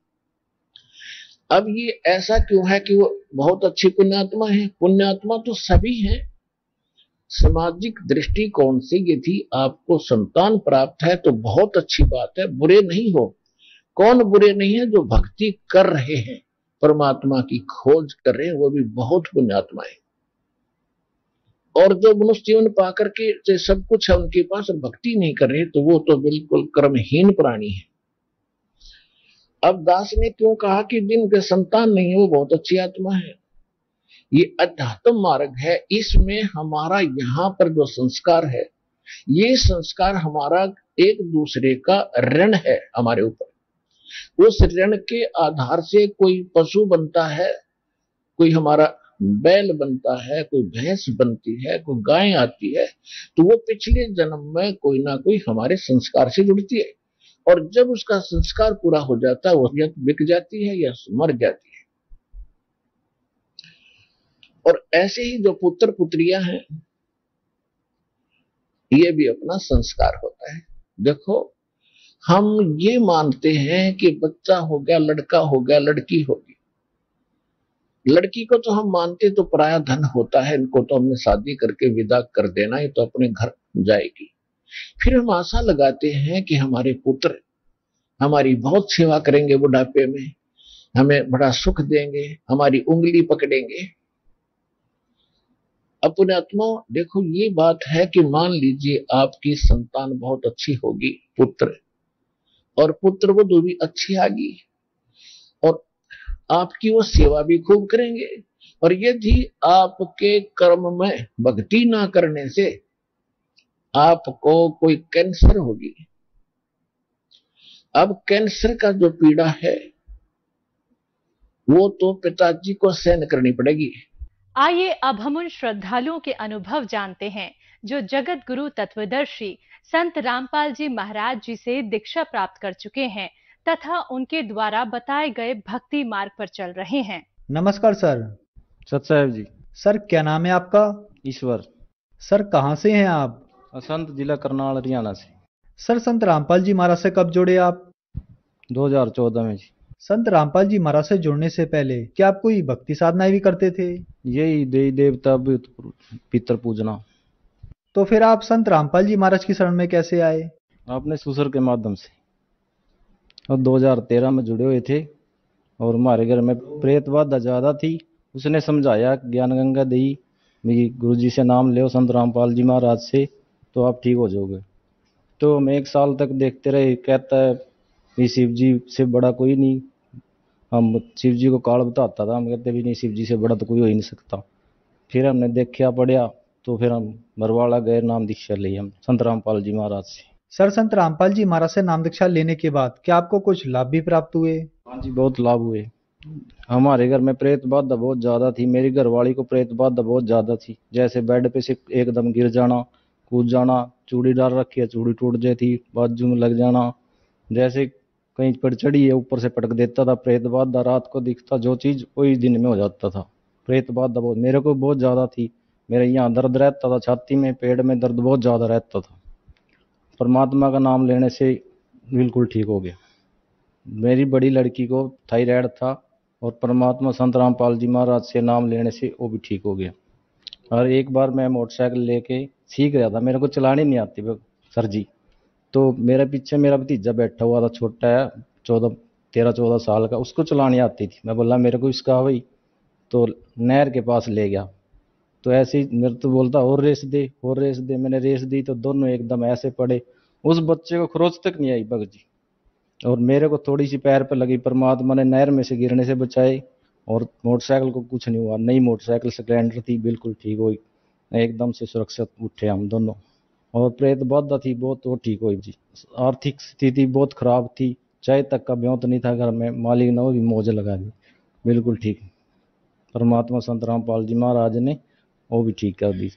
अब ये ऐसा क्यों है कि वो बहुत अच्छी पुण्यात्मा है? पुण्यात्मा तो सभी हैं। सामाजिक दृष्टिकोण से यदि आपको संतान प्राप्त है तो बहुत अच्छी बात है, बुरे नहीं हो। कौन बुरे नहीं है? जो भक्ति कर रहे हैं, परमात्मा की खोज कर रहे हैं, वो भी बहुत पुण्यात्मा है। और जो मनुष्य जीवन पा करके सब कुछ है उनके पास और भक्ति नहीं कर रहे, तो वो तो बिल्कुल कर्महीन प्राणी है। अब दास ने क्यों कहा कि जिनके संतान नहीं है वो बहुत अच्छी आत्मा है? ये अध्यात्म मार्ग है। इसमें हमारा यहाँ पर जो संस्कार है, ये संस्कार हमारा एक दूसरे का ऋण है हमारे ऊपर। उस ऋण के आधार से कोई पशु बनता है, कोई हमारा बैल बनता है, कोई भैंस बनती है, कोई गाय आती है, तो वो पिछले जन्म में कोई ना कोई हमारे संस्कार से जुड़ती है। और जब उसका संस्कार पूरा हो जाता है, वो या बिक जाती है या मर जाती है। और ऐसे ही जो पुत्र पुत्रियां हैं, ये भी अपना संस्कार होता है। देखो, हम ये मानते हैं कि बच्चा हो गया, लड़का हो गया, लड़की होगी। लड़की को तो हम मानते तो पराया धन होता है, इनको तो हमने शादी करके विदा कर देना, ये तो अपने घर जाएगी। फिर हम आशा लगाते हैं कि हमारे पुत्र हमारी बहुत सेवा करेंगे, बुढ़ापे में हमें बड़ा सुख देंगे, हमारी उंगली पकड़ेंगे। अपने आत्मा देखो, ये बात है कि मान लीजिए आपकी संतान बहुत अच्छी होगी, पुत्र और पुत्र वधू भी अच्छी आगी, और आपकी वो सेवा भी खूब करेंगे। और यदि आपके कर्म में भक्ति ना करने से आपको कोई कैंसर होगी, अब कैंसर का जो पीड़ा है वो तो पिताजी को सहन करनी पड़ेगी। आइए अब हम उन श्रद्धालुओं के अनुभव जानते हैं जो जगत गुरु तत्वदर्शी संत रामपाल जी महाराज जी से दीक्षा प्राप्त कर चुके हैं तथा उनके द्वारा बताए गए भक्ति मार्ग पर चल रहे हैं। नमस्कार सर। सतसाहेब जी। सर क्या नाम है आपका? ईश्वर। सर कहाँ से हैं आप? असंत जिला करनाल हरियाणा से। सर संत रामपाल जी महाराज से कब जुड़े आप? 2014 में जी। संत रामपाल जी महाराज से जुड़ने से पहले क्या आप कोई भक्ति साधनाएं भी करते थे? यही देवी देवता पितर पूजना। तो फिर आप संत रामपाल जी महाराज की शरण में कैसे आए? आपने सुसर के माध्यम से, और 2013 में जुड़े हुए थे। और हमारे घर में प्रेत बाधा ज्यादा थी, उसने समझाया ज्ञान गंगा दी, मेरी गुरु जी से नाम ले संत रामपाल जी महाराज से, तो आप ठीक हो जाओगे। तो हम 1 साल तक देखते रहे। कहता है ये शिव जी से बड़ा कोई नहीं। हम शिव जी को काल बताता था, हम कहते भी नहीं शिव जी से बड़ा तो कोई हो ही नहीं सकता। फिर हमने देखा पढ़िया, तो फिर हम बरवाड़ा गए, नाम दीक्षा ली हम संत रामपाल जी महाराज से। सर संत रामपाल जी महाराज से नाम दीक्षा लेने के बाद क्या आपको कुछ लाभ भी प्राप्त हुए? हाँ जी, बहुत लाभ हुए। हमारे घर में प्रेत बाधा बहुत ज्यादा थी, मेरी घरवाली को प्रेत बाधा बहुत ज्यादा थी। जैसे बेड पे से एकदम गिर जाना, कूद जाना, चूड़ी डाल रखी है चूड़ी टूट जाती, बाजू में लग जाना, जैसे कहीं पर चढ़ी है ऊपर से पटक देता था। प्रेत बाधा रात को दिखता जो चीज वही दिन में हो जाता था। प्रेत बाधा बहुत मेरे को बहुत ज्यादा थी। मेरे यहाँ दर्द रहता था, छाती में पेट में दर्द बहुत ज्यादा रहता था। परमात्मा का नाम लेने से बिल्कुल ठीक हो गया। मेरी बड़ी लड़की को थायराइड था, और परमात्मा संत रामपाल जी महाराज से नाम लेने से वो भी ठीक हो गया। और एक बार मैं मोटरसाइकिल लेके सीख रहा था, मेरे को चलानी नहीं आती सर जी। तो मेरे पीछे मेरा भतीजा बैठा हुआ था, छोटा है, 13-14 साल का, उसको चलानी आती थी। मैं बोला मेरे को इसका भाई, तो नहर के पास ले गया। तो ऐसे ही मेरे तो बोलता और रेस दे और रेस दे। मैंने रेस दी तो दोनों एकदम ऐसे पड़े, उस बच्चे को खरोच तक नहीं आई भगत जी, और मेरे को थोड़ी सी पैर पे लगी। परमात्मा ने नहर में से गिरने से बचाई, और मोटरसाइकिल को कुछ नहीं हुआ। नई मोटरसाइकिल स्प्लेंडर थी, बिल्कुल ठीक हुई, एकदम से सुरक्षित उठे हम दोनों। और प्रेत बाधा थी बहुत, वो ठीक हुई जी। आर्थिक स्थिति बहुत खराब थी, चाय तक का ब्योंत नहीं था घर में, मालिक ने वो भी मौज लगा दी, बिल्कुल ठीक। परमात्मा संत रामपाल जी महाराज ने वो भी ठीक कर दी।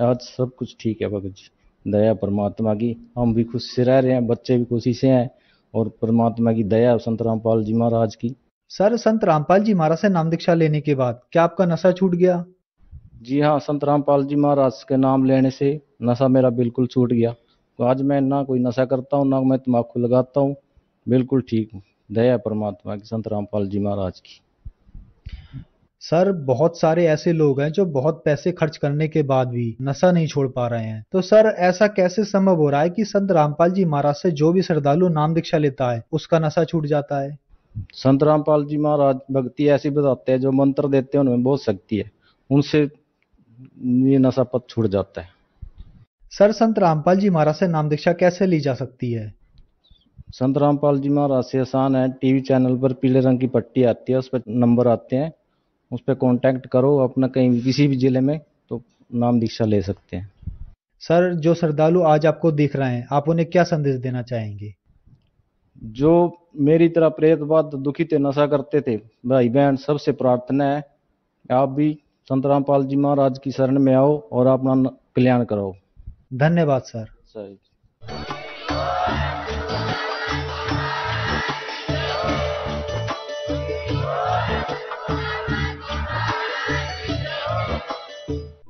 आज सब कुछ ठीक है भगत जी, दया परमात्मा की। हम भी खुश से रह रहे हैं, बच्चे भी खुशी से हैं, और परमात्मा की दया संत रामपाल जी महाराज की। सर, संत रामपाल जी महाराज से नाम दीक्षा लेने के बाद क्या आपका नशा छूट गया? जी हाँ, संत रामपाल जी महाराज के नाम लेने से नशा मेरा बिल्कुल छूट गया। तो आज मैं ना कोई नशा करता हूँ, ना मैं तम्बाकू लगाता हूँ, बिल्कुल ठीक हूँ। दया परमात्मा की, संत रामपाल जी महाराज की। सर, बहुत सारे ऐसे लोग हैं जो बहुत पैसे खर्च करने के बाद भी नशा नहीं छोड़ पा रहे हैं। तो सर, ऐसा कैसे संभव हो रहा है कि संत रामपाल जी महाराज से जो भी श्रद्धालु नाम दीक्षा लेता है उसका नशा छूट जाता है? संत रामपाल जी महाराज भक्ति ऐसी बताते हैं, जो मंत्र देते हैं उनमें बहुत शक्ति है, उनसे ये नशा पत छूट जाता है। सर, संत रामपाल जी महाराज से नाम दीक्षा कैसे ली जा सकती है? संत रामपाल जी महाराज से आसान है। टीवी चैनल पर पीले रंग की पट्टी आती है, उस पर नंबर आते हैं, उस पर कांटेक्ट करो अपना, कहीं किसी भी जिले में, तो नाम दीक्षा ले सकते हैं। सर, जो श्रद्धालु आज आपको देख रहे हैं, आप उन्हें क्या संदेश देना चाहेंगे? जो मेरी तरह प्रेतवाद दुखी थे, नशा करते थे, भाई बहन, सबसे प्रार्थना है आप भी संत रामपाल जी महाराज की शरण में आओ और अपना कल्याण कराओ। धन्यवाद सर। सही।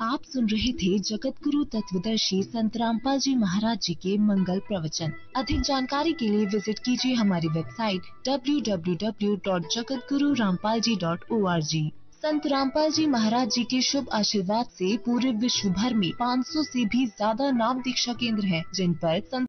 आप सुन रहे थे जगत गुरु तत्वदर्शी संत रामपाल जी महाराज जी के मंगल प्रवचन। अधिक जानकारी के लिए विजिट कीजिए हमारी वेबसाइट www.jagatgururampalji.org। संत रामपाल जी महाराज जी के शुभ आशीर्वाद से पूरे विश्व भर में 500 से भी ज्यादा नाम दीक्षा केंद्र हैं, जिन पर संत